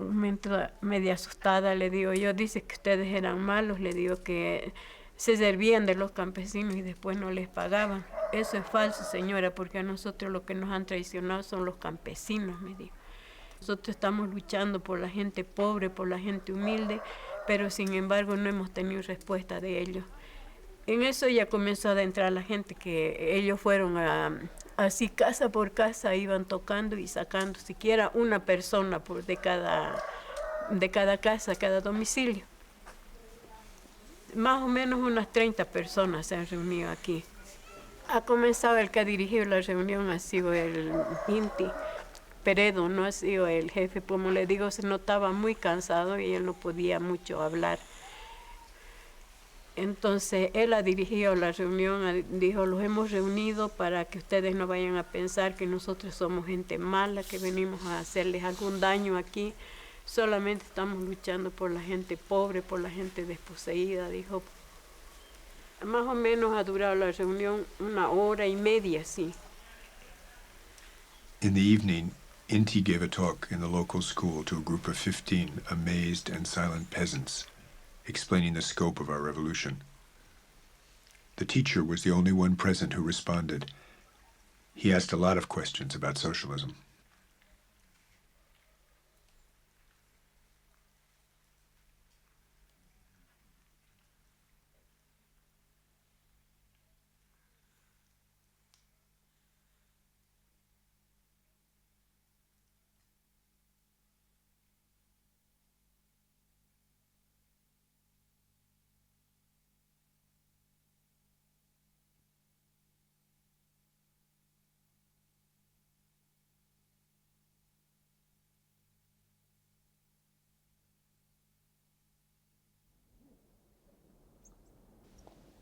media asustada le digo, yo dice que ustedes eran malos, le digo que se servían de los campesinos y después no les pagaban. Eso es falso, señora, porque a nosotros lo que nos han traicionado son los campesinos, me dijo. Nosotros estamos luchando por la gente pobre, por la gente humilde, pero sin embargo no hemos tenido respuesta de ellos. En eso ya comenzó a adentrar la gente, que ellos fueron así casa por casa, iban tocando y sacando siquiera una persona de cada casa, cada domicilio. Más o menos unas 30 personas se han reunido aquí. Ha comenzado el que ha dirigido la reunión, ha sido el Inti Peredo, no ha sido el jefe. Como le digo, se notaba muy cansado y él no podía mucho hablar. Entonces él ha dirigido la reunión, dijo, los hemos reunido para que ustedes no vayan a pensar que nosotros somos gente mala, que venimos a hacerles algún daño aquí. Solamente estamos luchando por la gente pobre, por la gente desposeída, dijo. Más o menos ha durado la reunión 1 hora y media, sí. In the evening, Inti gave a talk in the local school to a group of 15 amazed and silent peasants, explaining the scope of our revolution. The teacher was the only one present who responded. He asked a lot of questions about socialism.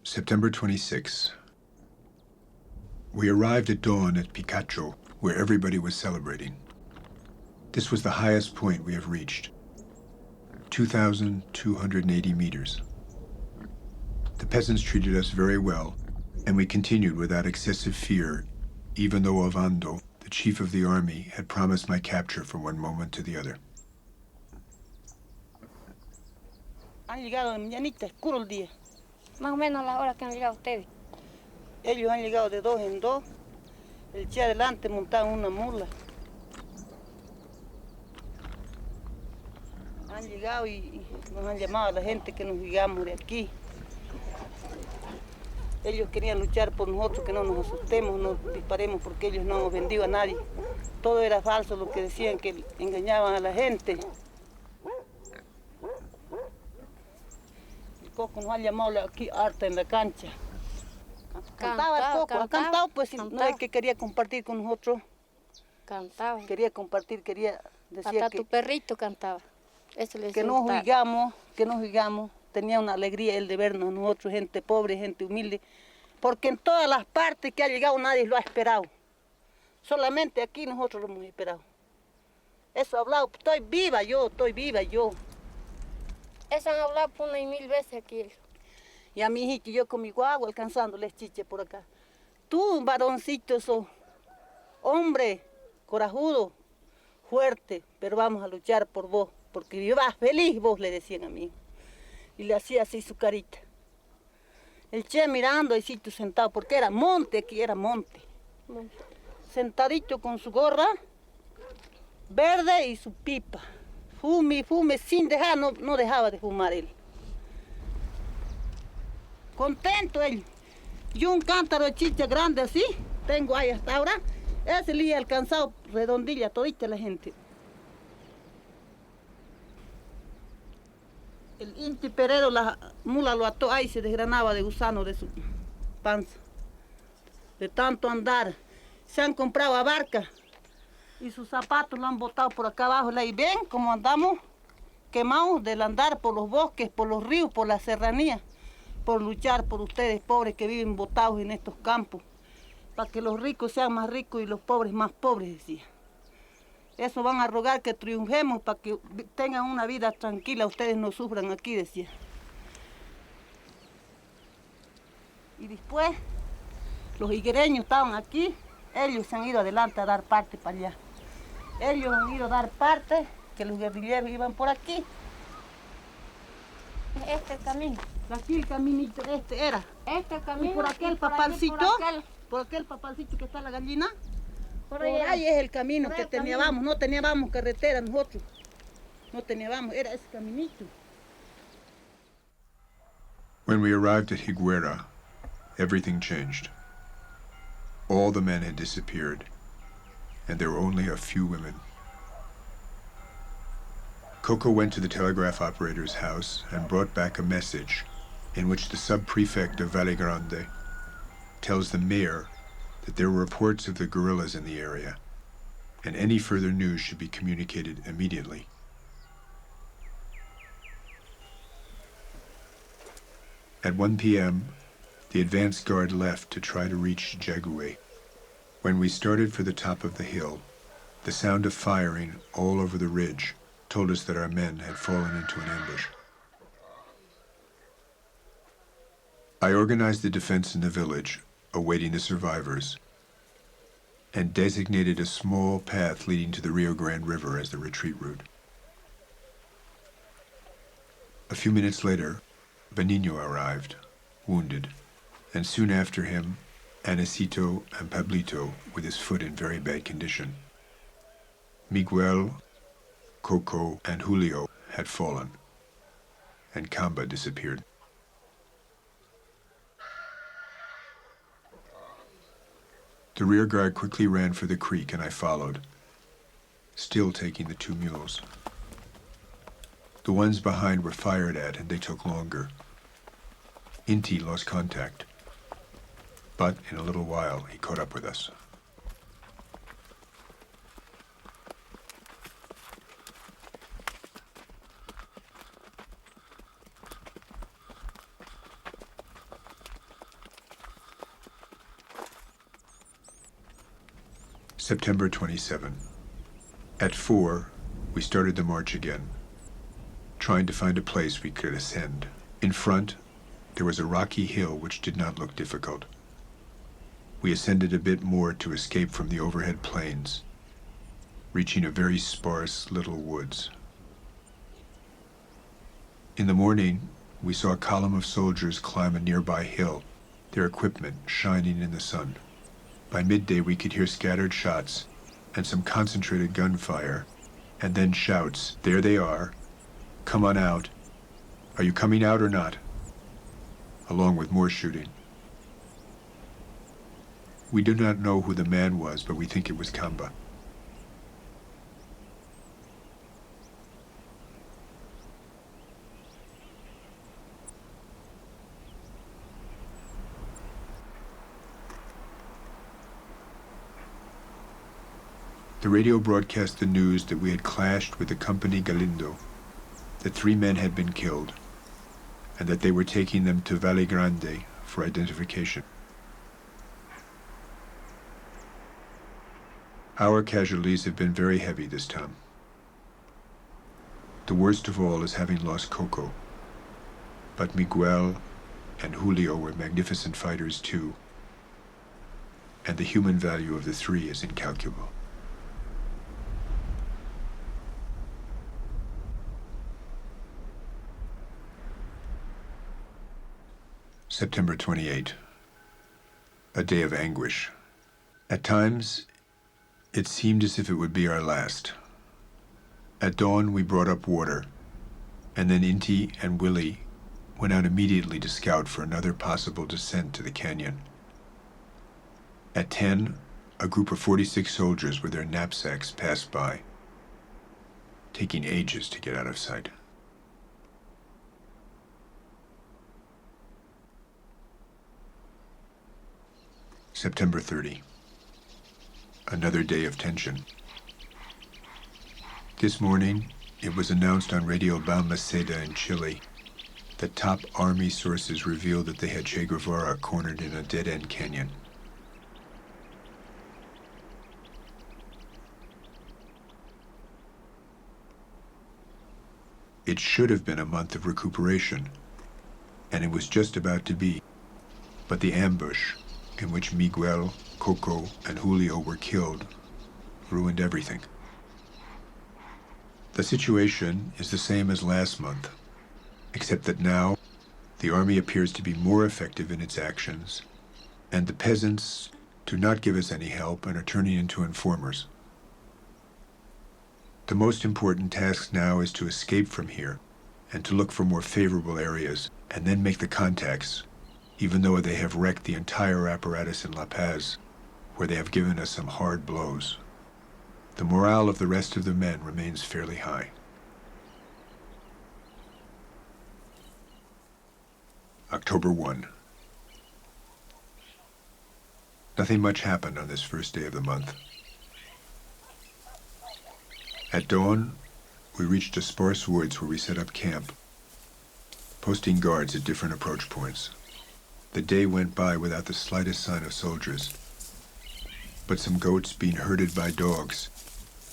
September 26. We arrived at dawn at Picacho, where everybody was celebrating. This was the highest point we have reached, 2,280 meters. The peasants treated us very well, and we continued without excessive fear, even though Ovando, the chief of the army, had promised my capture from one moment to the other. Han llegado de mañanita, oscuro el día. Más o menos a las horas que han llegado ustedes. Ellos han llegado de 2 en 2. El Che adelante montado en una mula. Han llegado y nos han llamado a la gente que nos llegamos de aquí. Ellos querían luchar por nosotros, que no nos asustemos, no disparemos, porque ellos no hemos vendido a nadie. Todo era falso lo que decían, que engañaban a la gente. Coco nos ha llamado aquí harta en la cancha. Cantaba el Coco, ha cantado, pues no es que quería compartir con nosotros. Cantaba. Quería compartir, quería decir hasta tu perrito cantaba. Eso le que no juzgamos, tenía una alegría él de vernos nosotros, gente pobre, gente humilde, porque en todas las partes que ha llegado nadie lo ha esperado. Solamente aquí nosotros lo hemos esperado. Eso ha hablado, estoy viva yo. Eso han hablado por 1 y 1000 veces aquí. Y a mi hijito, yo con mi guagua alcanzándoles chiche por acá. Tú, varoncito, sos hombre, corajudo, fuerte, pero vamos a luchar por vos, porque vivas feliz, vos, le decían a mí. Y le hacía así su carita. El Che mirando, ahí sentado, porque era monte, aquí era monte. Sentadito con su gorra verde y su pipa. Fume, sin dejar, no dejaba de fumar él. Contento él. Yo un cántaro de chicha grande así, tengo ahí hasta ahora. Ese le ha alcanzado redondilla todita la gente. El Inti Peredo, la mula lo ató ahí, se desgranaba de gusano de su panza. De tanto andar. Se han comprado a barca. Y sus zapatos lo han botado por acá abajo. Y ven cómo andamos. quemados del andar por los bosques, por los ríos, por la serranía, por luchar por ustedes pobres que viven botados en estos campos, para que los ricos sean más ricos y los pobres más pobres, decía. Eso van a rogar que triunfemos para que tengan una vida tranquila, ustedes no sufran aquí, decía. Y después, los higuereños estaban aquí, ellos se han ido adelante a dar parte para allá. Ellos han ido a dar parte, que los guerrilleros iban por aquí. Este es el camino. Aquí el caminito este era. Este camino. Y por aquel papalcito, por aquel papalcito que está la gallina. Por ahí es el camino que teníamos, no teníamos carretera nosotros. No teníamos, era ese caminito. When we arrived at Higuera, everything changed. All the men had disappeared, and there were only a few women. Coco went to the telegraph operator's house and brought back a message in which the sub-prefect of Valle Grande tells the mayor that there were reports of the guerrillas in the area, and any further news should be communicated immediately. At 1 p.m., the advance guard left to try to reach Jagué. When we started for the top of the hill, the sound of firing all over the ridge told us that our men had fallen into an ambush. I organized the defense in the village, awaiting the survivors, and designated a small path leading to the Rio Grande River as the retreat route. A few minutes later, Benigno arrived, wounded, and soon after him, Anecito and Pablito with his foot in very bad condition. Miguel, Coco, and Julio had fallen, and Camba disappeared. The rear guard quickly ran for the creek, and I followed, still taking the 2 mules. The ones behind were fired at, and they took longer. Inti lost contact, but in a little while he caught up with us. September 27. At 4, we started the march again, trying to find a place we could ascend. In front, there was a rocky hill which did not look difficult. We ascended a bit more to escape from the overhead plains, reaching a very sparse little woods. In the morning, we saw a column of soldiers climb a nearby hill, their equipment shining in the sun. By midday, we could hear scattered shots and some concentrated gunfire, and then shouts, "There they are. Come on out. Are you coming out or not?" along with more shooting. We do not know who the man was, but we think it was Camba. The radio broadcast the news that we had clashed with the company Galindo, that 3 men had been killed, and that they were taking them to Valle Grande for identification. Our casualties have been very heavy this time. The worst of all is having lost Coco, but Miguel and Julio were magnificent fighters too, and the human value of the 3 is incalculable. September 28, a day of anguish. At times, it seemed as if it would be our last. At dawn, we brought up water, and then Inti and Willie went out immediately to scout for another possible descent to the canyon. At 10, a group of 46 soldiers with their knapsacks passed by, taking ages to get out of sight. September 30. Another day of tension. This morning, it was announced on Radio Balmaceda in Chile that top army sources revealed that they had Che Guevara cornered in a dead-end canyon. It should have been a month of recuperation, and it was just about to be. But the ambush, in which Miguel, Coco, and Julio were killed, ruined everything. The situation is the same as last month, except that now the army appears to be more effective in its actions, and the peasants do not give us any help and are turning into informers. The most important task now is to escape from here and to look for more favorable areas and then make the contacts, even though they have wrecked the entire apparatus in La Paz, where they have given us some hard blows. The morale of the rest of the men remains fairly high. October 1. Nothing much happened on this first day of the month. At dawn, we reached a sparse woods where we set up camp, posting guards at different approach points. The day went by without the slightest sign of soldiers, but some goats being herded by dogs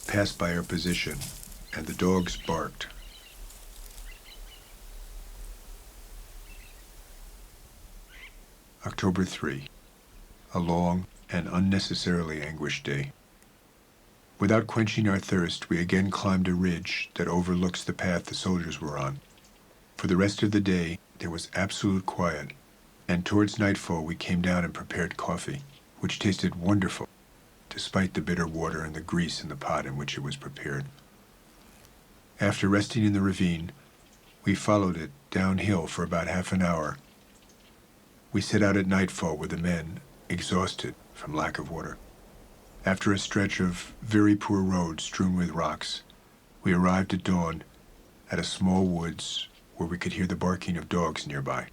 passed by our position, and the dogs barked. October 3, a long and unnecessarily anguished day. Without quenching our thirst, we again climbed a ridge that overlooks the path the soldiers were on. For the rest of the day, there was absolute quiet, and towards nightfall we came down and prepared coffee, which tasted wonderful, despite the bitter water and the grease in the pot in which it was prepared. After resting in the ravine, we followed it downhill for about half an hour. We set out at nightfall with the men, exhausted from lack of water. After a stretch of very poor road strewn with rocks, we arrived at dawn at a small woods where we could hear the barking of dogs nearby.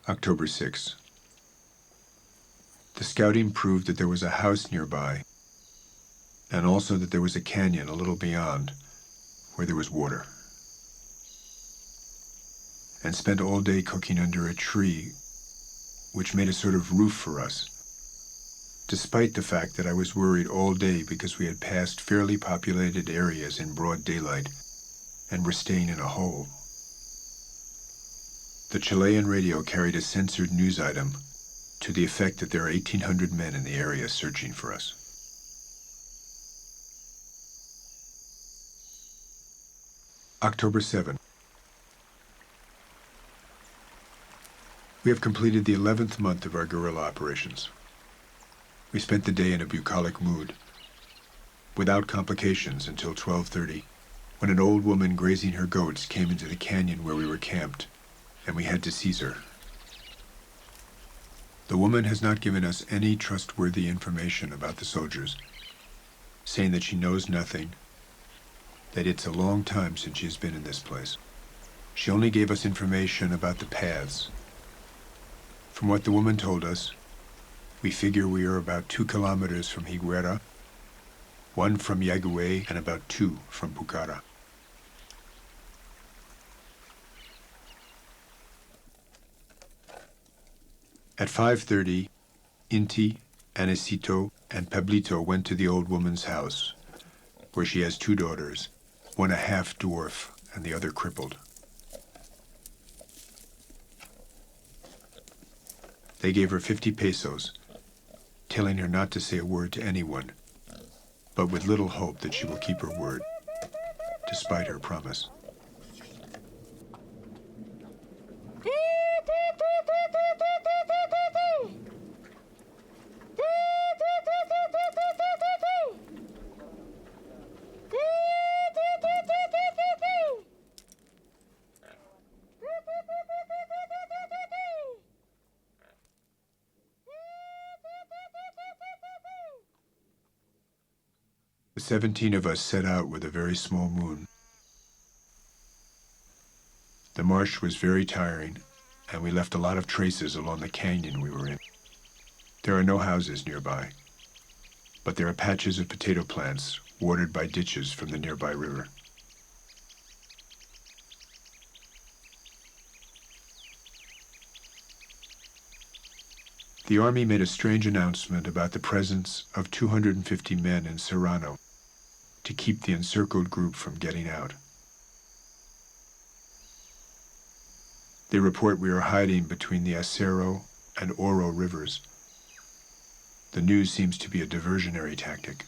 October 6. The scouting proved that there was a house nearby, and also that there was a canyon a little beyond where there was water. And spent all day cooking under a tree which made a sort of roof for us, despite the fact that I was worried all day because we had passed fairly populated areas in broad daylight and were staying in a hole. The Chilean radio carried a censored news item to the effect that there are 1,800 men in the area searching for us. October 7. We have completed the 11th month of our guerrilla operations. We spent the day in a bucolic mood, without complications until 12:30, when an old woman grazing her goats came into the canyon where we were camped, and we had to seize her. The woman has not given us any trustworthy information about the soldiers, saying that she knows nothing, that it's a long time since she has been in this place. She only gave us information about the paths. From what the woman told us, we figure we are about 2 kilometers from Higuera, 1 from Yagué, and about 2 from Pucara. At 5:30, Inti, Anicito, and Pablito went to the old woman's house, where she has 2 daughters, one a half-dwarf and the other crippled. They gave her 50 pesos, telling her not to say a word to anyone, but with little hope that she will keep her word, despite her promise. The 17 of us set out with a very small moon. The march was very tiring, and we left a lot of traces along the canyon we were in. There are no houses nearby. but there are patches of potato plants watered by ditches from the nearby river. The army made a strange announcement about the presence of 250 men in Serrano to keep the encircled group from getting out. They report we are hiding between the Acero and Oro rivers. The news seems to be a diversionary tactic.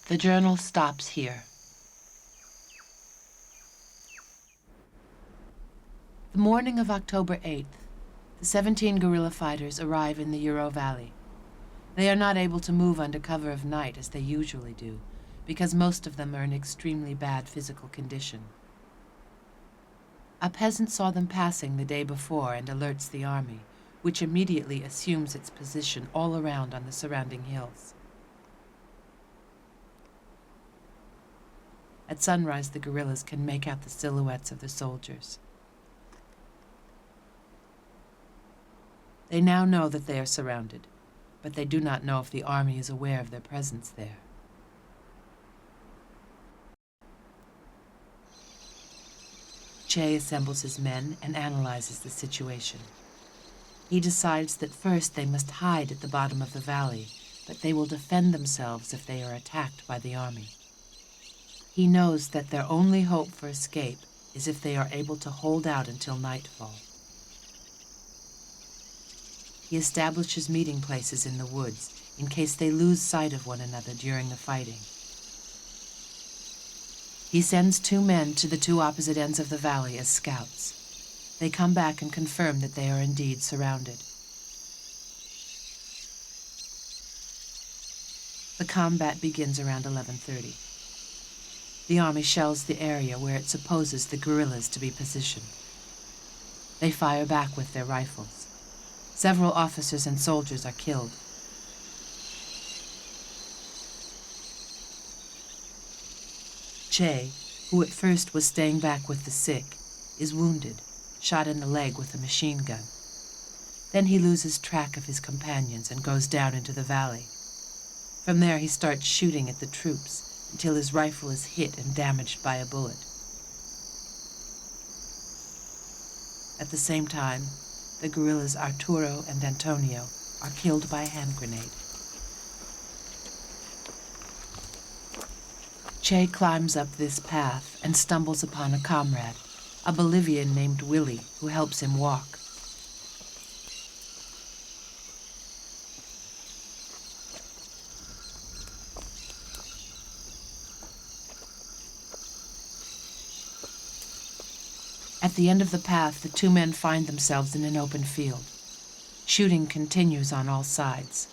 The journal stops here. The morning of October 8th, the 17 guerrilla fighters arrive in the Uro Valley. They are not able to move under cover of night as they usually do, because most of them are in extremely bad physical condition. A peasant saw them passing the day before and alerts the army, which immediately assumes its position all around on the surrounding hills. At sunrise, the guerrillas can make out the silhouettes of the soldiers. They now know that they are surrounded, but they do not know if the army is aware of their presence there. Che assembles his men and analyzes the situation. He decides that first they must hide at the bottom of the valley, but they will defend themselves if they are attacked by the army. He knows that their only hope for escape is if they are able to hold out until nightfall. He establishes meeting places in the woods in case they lose sight of one another during the fighting. He sends 2 men to the 2 opposite ends of the valley as scouts. They come back and confirm that they are indeed surrounded. The combat begins around 11:30. The army shells the area where it supposes the guerrillas to be positioned. They fire back with their rifles. Several officers and soldiers are killed. Che, who at first was staying back with the sick, is wounded, shot in the leg with a machine gun. Then he loses track of his companions and goes down into the valley. From there he starts shooting at the troops until his rifle is hit and damaged by a bullet. At the same time, the guerrillas Arturo and Antonio are killed by a hand grenade. Che climbs up this path and stumbles upon a comrade, a Bolivian named Willie, who helps him walk. At the end of the path, the 2 men find themselves in an open field. Shooting continues on all sides.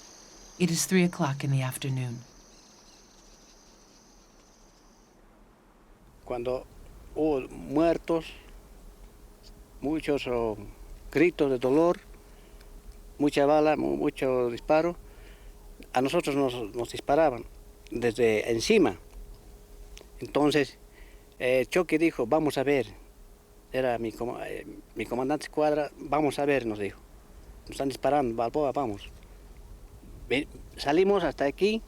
It is 3 o'clock in the afternoon. Cuando hubo muertos, muchos gritos de dolor, mucha bala, mucho disparo, a nosotros nos disparaban desde encima. Entonces, Choque dijo, vamos a ver. Era mi comandante escuadra, vamos a ver, nos dijo. Nos están disparando, Balboa, vamos. Salimos hasta aquí.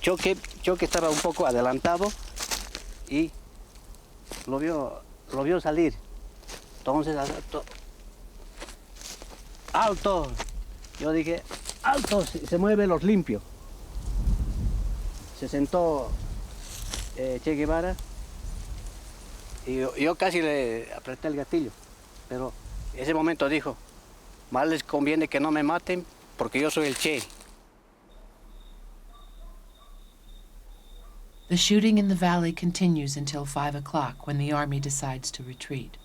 Choque estaba un poco adelantado y lo vio salir. Entonces, alto. Yo dije, alto, se mueve los limpios. Se sentó Che Guevara. Y yo casi le apreté el gatillo, pero en ese momento dijo, más les conviene que no me maten porque yo soy el Che. The shooting in the valley continues until 5 o'clock when the army decides to retreat.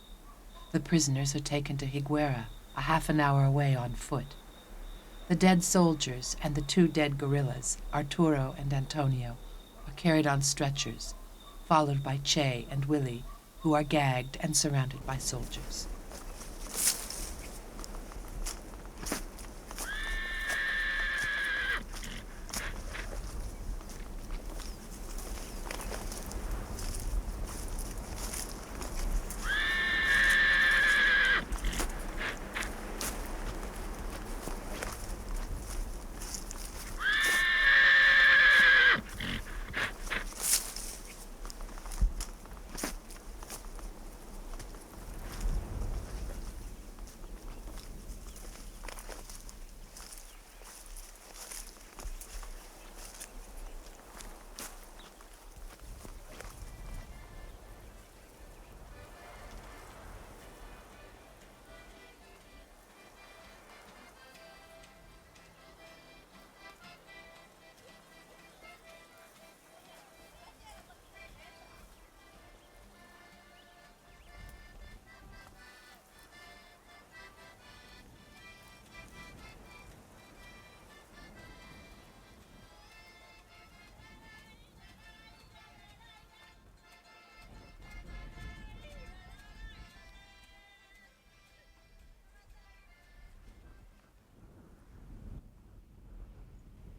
The prisoners are taken to Higuera, a half an hour away on foot. The dead soldiers and the 2 dead guerrillas, Arturo and Antonio, are carried on stretchers, followed by Che and Willie, who are gagged and surrounded by soldiers.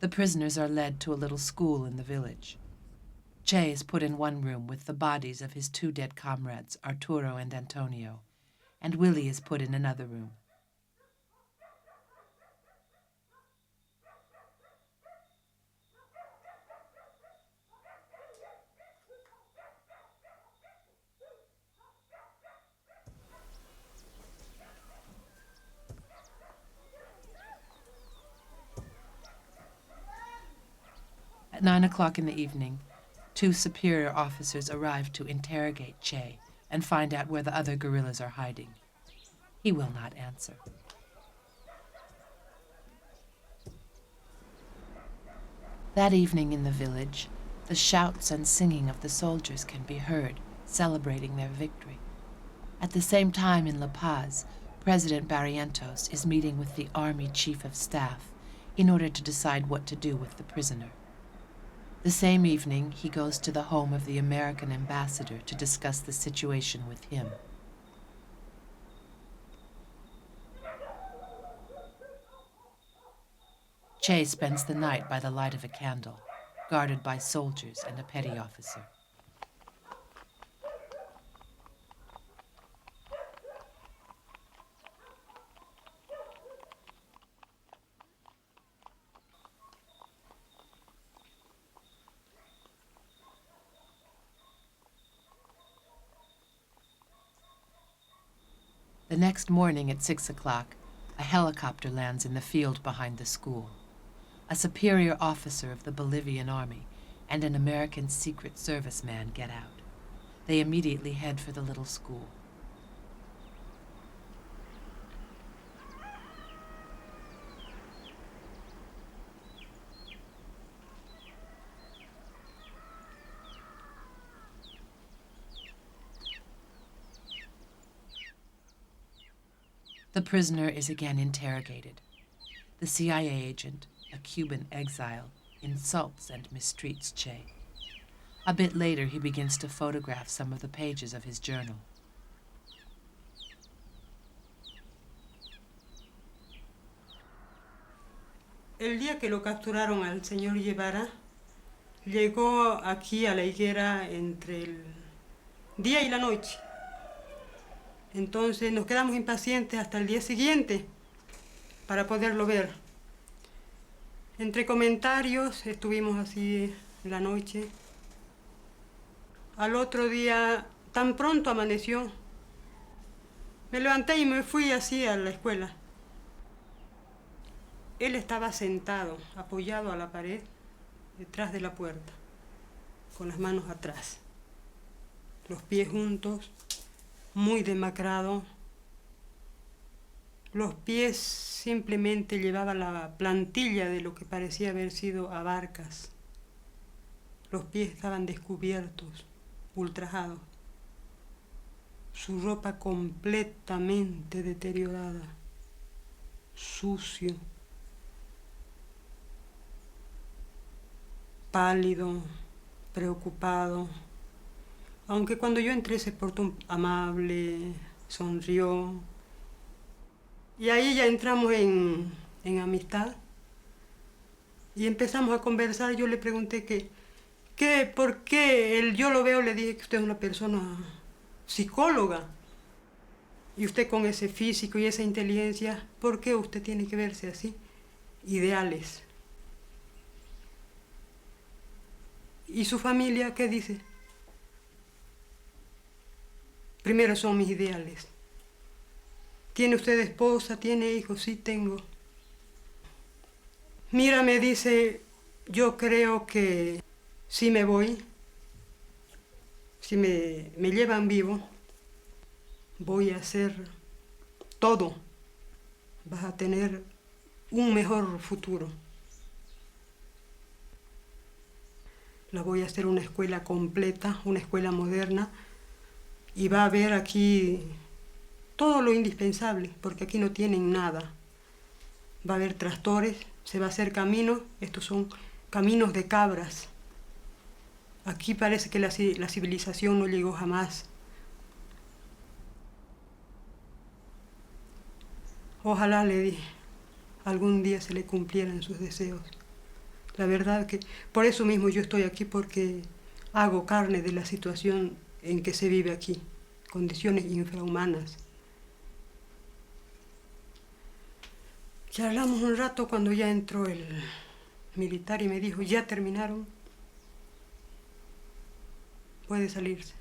The prisoners are led to a little school in the village. Che is put in one room with the bodies of his 2 dead comrades, Arturo and Antonio, and Willie is put in another room. At 9 o'clock in the evening, 2 superior officers arrive to interrogate Che and find out where the other guerrillas are hiding. He will not answer. That evening in the village, the shouts and singing of the soldiers can be heard, celebrating their victory. At the same time in La Paz, President Barrientos is meeting with the Army Chief of Staff in order to decide what to do with the prisoner. The same evening, he goes to the home of the American ambassador to discuss the situation with him. Che spends the night by the light of a candle, guarded by soldiers and a petty officer. The next morning at 6 o'clock, a helicopter lands in the field behind the school. A superior officer of the Bolivian army and an American Secret Service man get out. They immediately head for the little school. The prisoner is again interrogated. The CIA agent, a Cuban exile, insults and mistreats Che. A bit later, he begins to photograph some of the pages of his journal. El día que lo capturaron al señor Guevara, llegó aquí a la Higuera entre el día y la noche. Entonces nos quedamos impacientes hasta el día siguiente para poderlo ver. Entre comentarios estuvimos así la noche. Al otro día, tan pronto amaneció, me levanté y me fui así a la escuela. Él estaba sentado, apoyado a la pared, detrás de la puerta, con las manos atrás, los pies juntos, muy demacrado. Los pies simplemente llevaban la plantilla de lo que parecía haber sido abarcas. Los pies estaban descubiertos, ultrajados. Su ropa completamente deteriorada, sucio, pálido, preocupado. Aunque cuando yo entré se portó amable, sonrió. Y ahí ya entramos en amistad. Y empezamos a conversar. Yo le pregunté por qué yo lo veo, le dije que usted es una persona psicóloga. Y usted con ese físico y esa inteligencia, ¿por qué usted tiene que verse así? Ideales. ¿Y su familia qué dice? Primero son mis ideales. ¿Tiene usted esposa? ¿Tiene hijos? Sí, tengo. Mira, me dice, yo creo que si me voy, si me llevan vivo, voy a hacer todo. Vas a tener un mejor futuro. La voy a hacer una escuela completa, una escuela moderna, y va a haber aquí todo lo indispensable, porque aquí no tienen nada. Va a haber tractores, se va a hacer caminos, estos son caminos de cabras. Aquí parece que la civilización no llegó jamás. Ojalá, le dije, algún día se le cumplieran sus deseos. La verdad que por eso mismo yo estoy aquí, porque hago carne de la situación en que se vive aquí, condiciones infrahumanas. Charlamos un rato cuando ya entró el militar y me dijo, ¿ya terminaron? Puede salirse.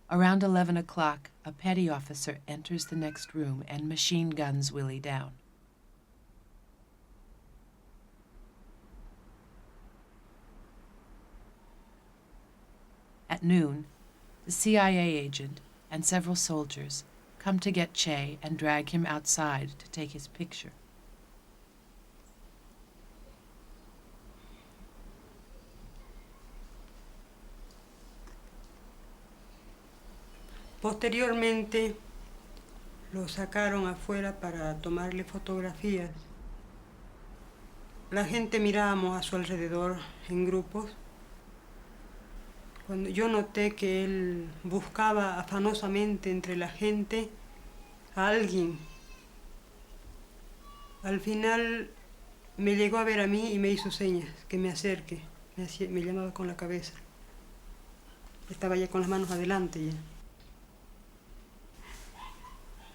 Around 11 o'clock, a petty officer enters the next room and machine guns Willie down. At noon, the CIA agent and several soldiers come to get Che and drag him outside to take his picture. Posteriormente lo sacaron afuera para tomarle fotografías. La gente mirábamos a su alrededor en grupos. Cuando yo noté que él buscaba afanosamente entre la gente a alguien, al final me llegó a ver a mí y me hizo señas, que me acerque. Me llamaba con la cabeza. Estaba ya con las manos adelante ya.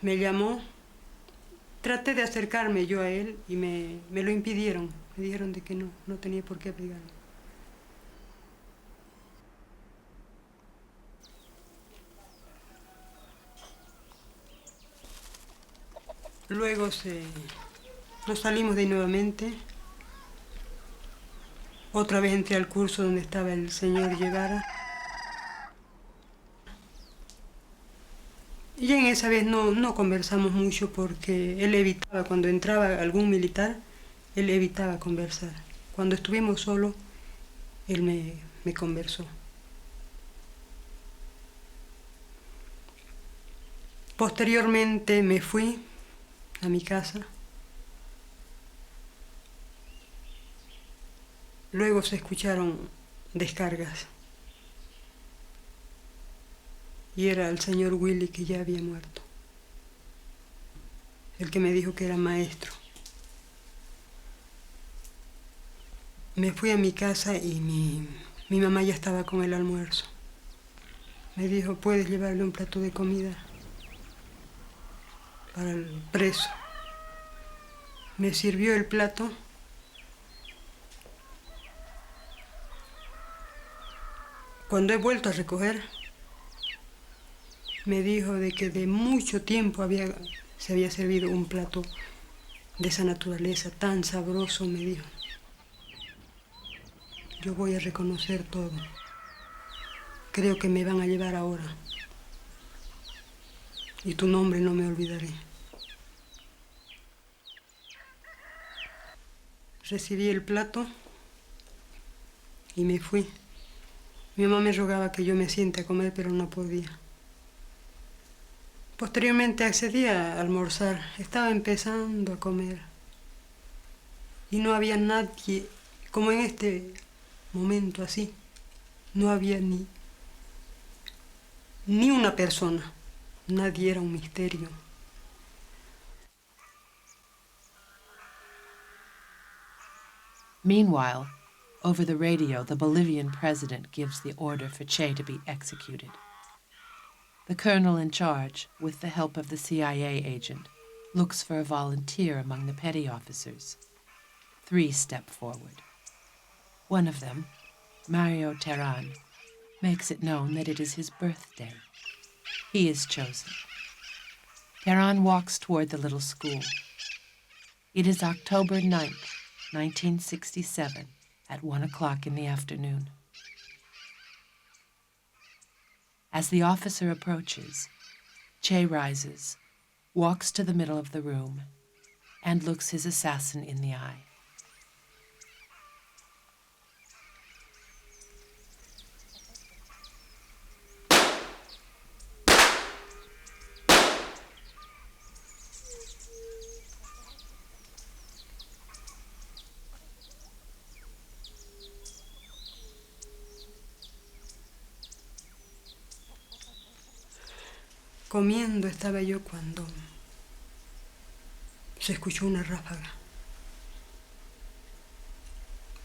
Me llamó, traté de acercarme yo a él y me lo impidieron. Me dijeron de que no tenía por qué abrigarme. Luego nos salimos de ahí nuevamente. Otra vez entré al curso donde estaba el señor Higuera. Y en esa vez no conversamos mucho porque él evitaba, cuando entraba algún militar, él evitaba conversar. Cuando estuvimos solos, él me conversó. Posteriormente me fui a mi casa. Luego se escucharon descargas. Y era el señor Willy, que ya había muerto. El que me dijo que era maestro. Me fui a mi casa y mi mamá ya estaba con el almuerzo. Me dijo, ¿puedes llevarle un plato de comida para el preso? Me sirvió el plato. Cuando he vuelto a recoger, me dijo de que de mucho tiempo se había servido un plato de esa naturaleza, tan sabroso, me dijo. Yo voy a reconocer todo. Creo que me van a llevar ahora. Y tu nombre no me olvidaré. Recibí el plato y me fui. Mi mamá me rogaba que yo me siente a comer, pero no podía. Posteriormente accedí a almorzar. Estaba empezando a comer. Y no había nadie, como en este momento así, no había ni una persona. Nadie, era un misterio. Meanwhile, over the radio, the Bolivian president gives the order for Che to be executed. The colonel in charge, with the help of the CIA agent, looks for a volunteer among the petty officers. 3 step forward. One of them, Mario Terran, makes it known that it is his birthday. He is chosen. Terran walks toward the little school. It is October 9th, 1967, at 1 o'clock in the afternoon. As the officer approaches, Che rises, walks to the middle of the room, and looks his assassin in the eye. Comiendo estaba yo cuando se escuchó una ráfaga.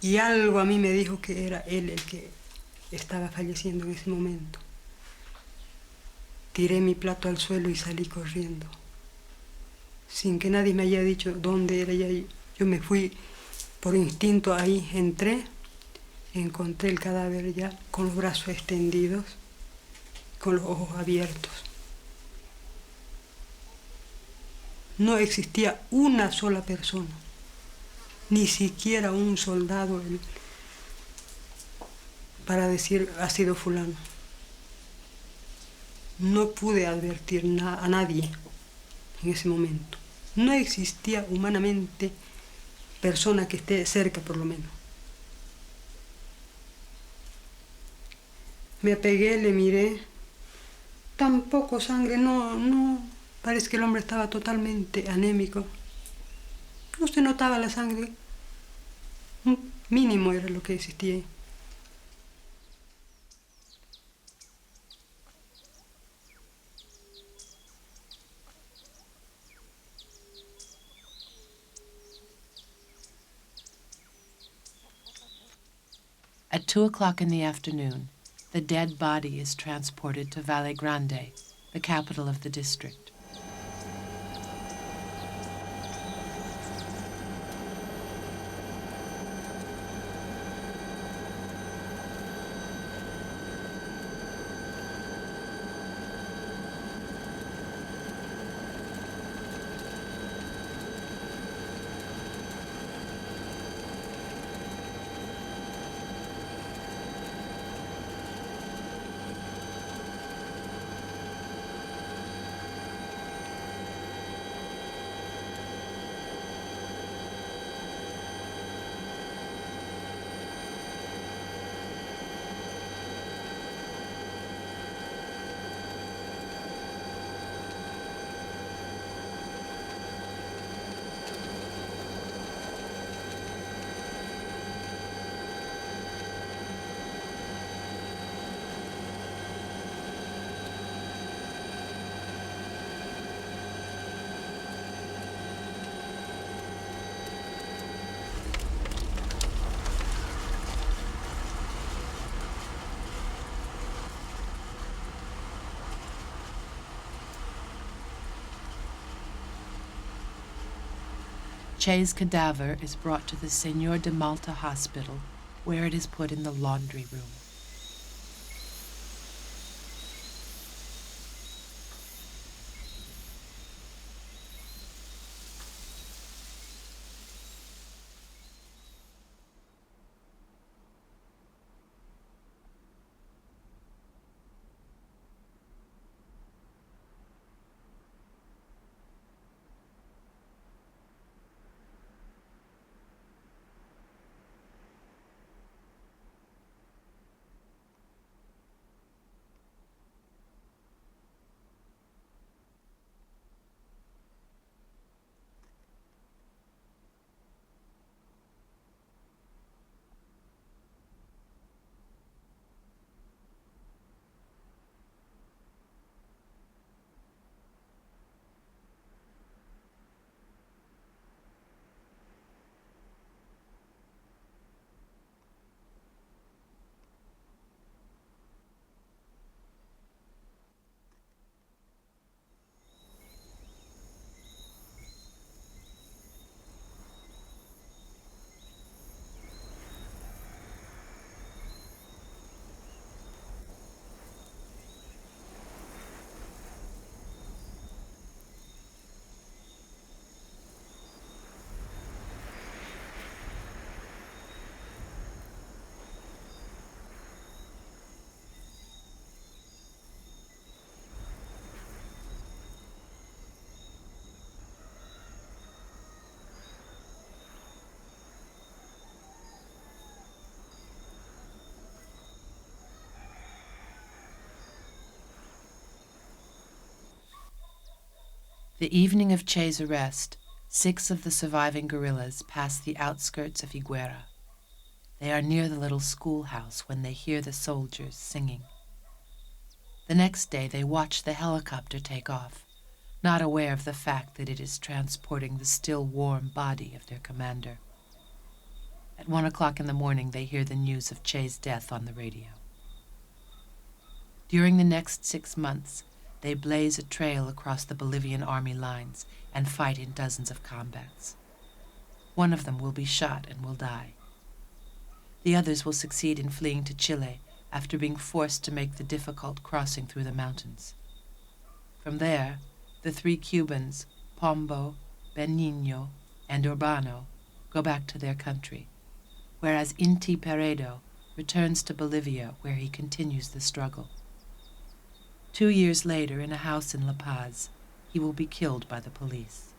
Y algo a mí me dijo que era él el que estaba falleciendo en ese momento. Tiré mi plato al suelo y salí corriendo. Sin que nadie me haya dicho dónde era ella. Yo me fui por instinto ahí, entré, encontré el cadáver ya con los brazos extendidos, con los ojos abiertos. No existía una sola persona, ni siquiera un soldado para decir ha sido fulano. No pude advertir a nadie en ese momento. No existía humanamente persona que esté cerca, por lo menos. Me apegué, le miré. Tampoco sangre, no. Parece que el hombre estaba totalmente anémico. No se notaba la sangre. Un mínimo era lo que existía. At 2 o'clock in the afternoon, the dead body is transported to Valle Grande, the capital of the district. Che's cadaver is brought to the Señor de Malta hospital, where it is put in the laundry room. The evening of Che's arrest, 6 of the surviving guerrillas pass the outskirts of Higuera. They are near the little schoolhouse when they hear the soldiers singing. The next day they watch the helicopter take off, not aware of the fact that it is transporting the still warm body of their commander. At 1 o'clock in the morning, they hear the news of Che's death on the radio. During the next 6 months, they blaze a trail across the Bolivian army lines and fight in dozens of combats. One of them will be shot and will die. The others will succeed in fleeing to Chile after being forced to make the difficult crossing through the mountains. From there, the 3 Cubans, Pombo, Benigno, and Urbano, go back to their country, whereas Inti Peredo returns to Bolivia, where he continues the struggle. 2 years later, in a house in La Paz, he will be killed by the police.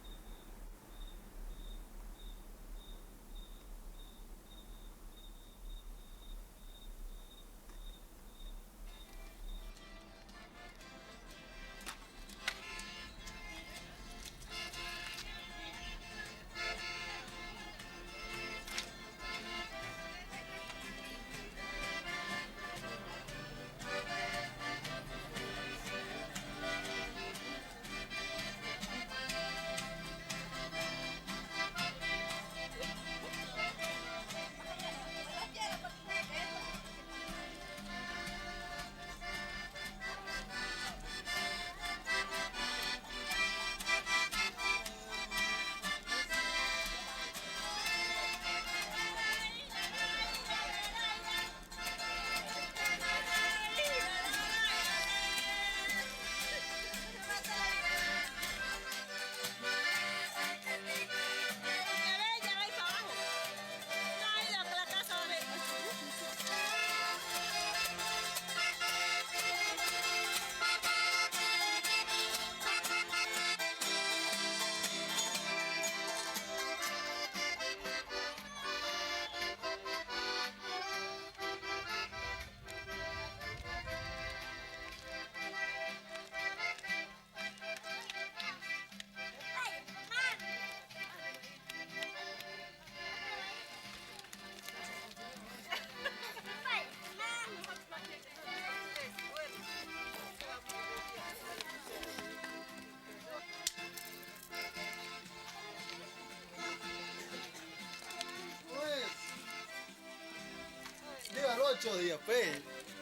Llevan 8 días, pues.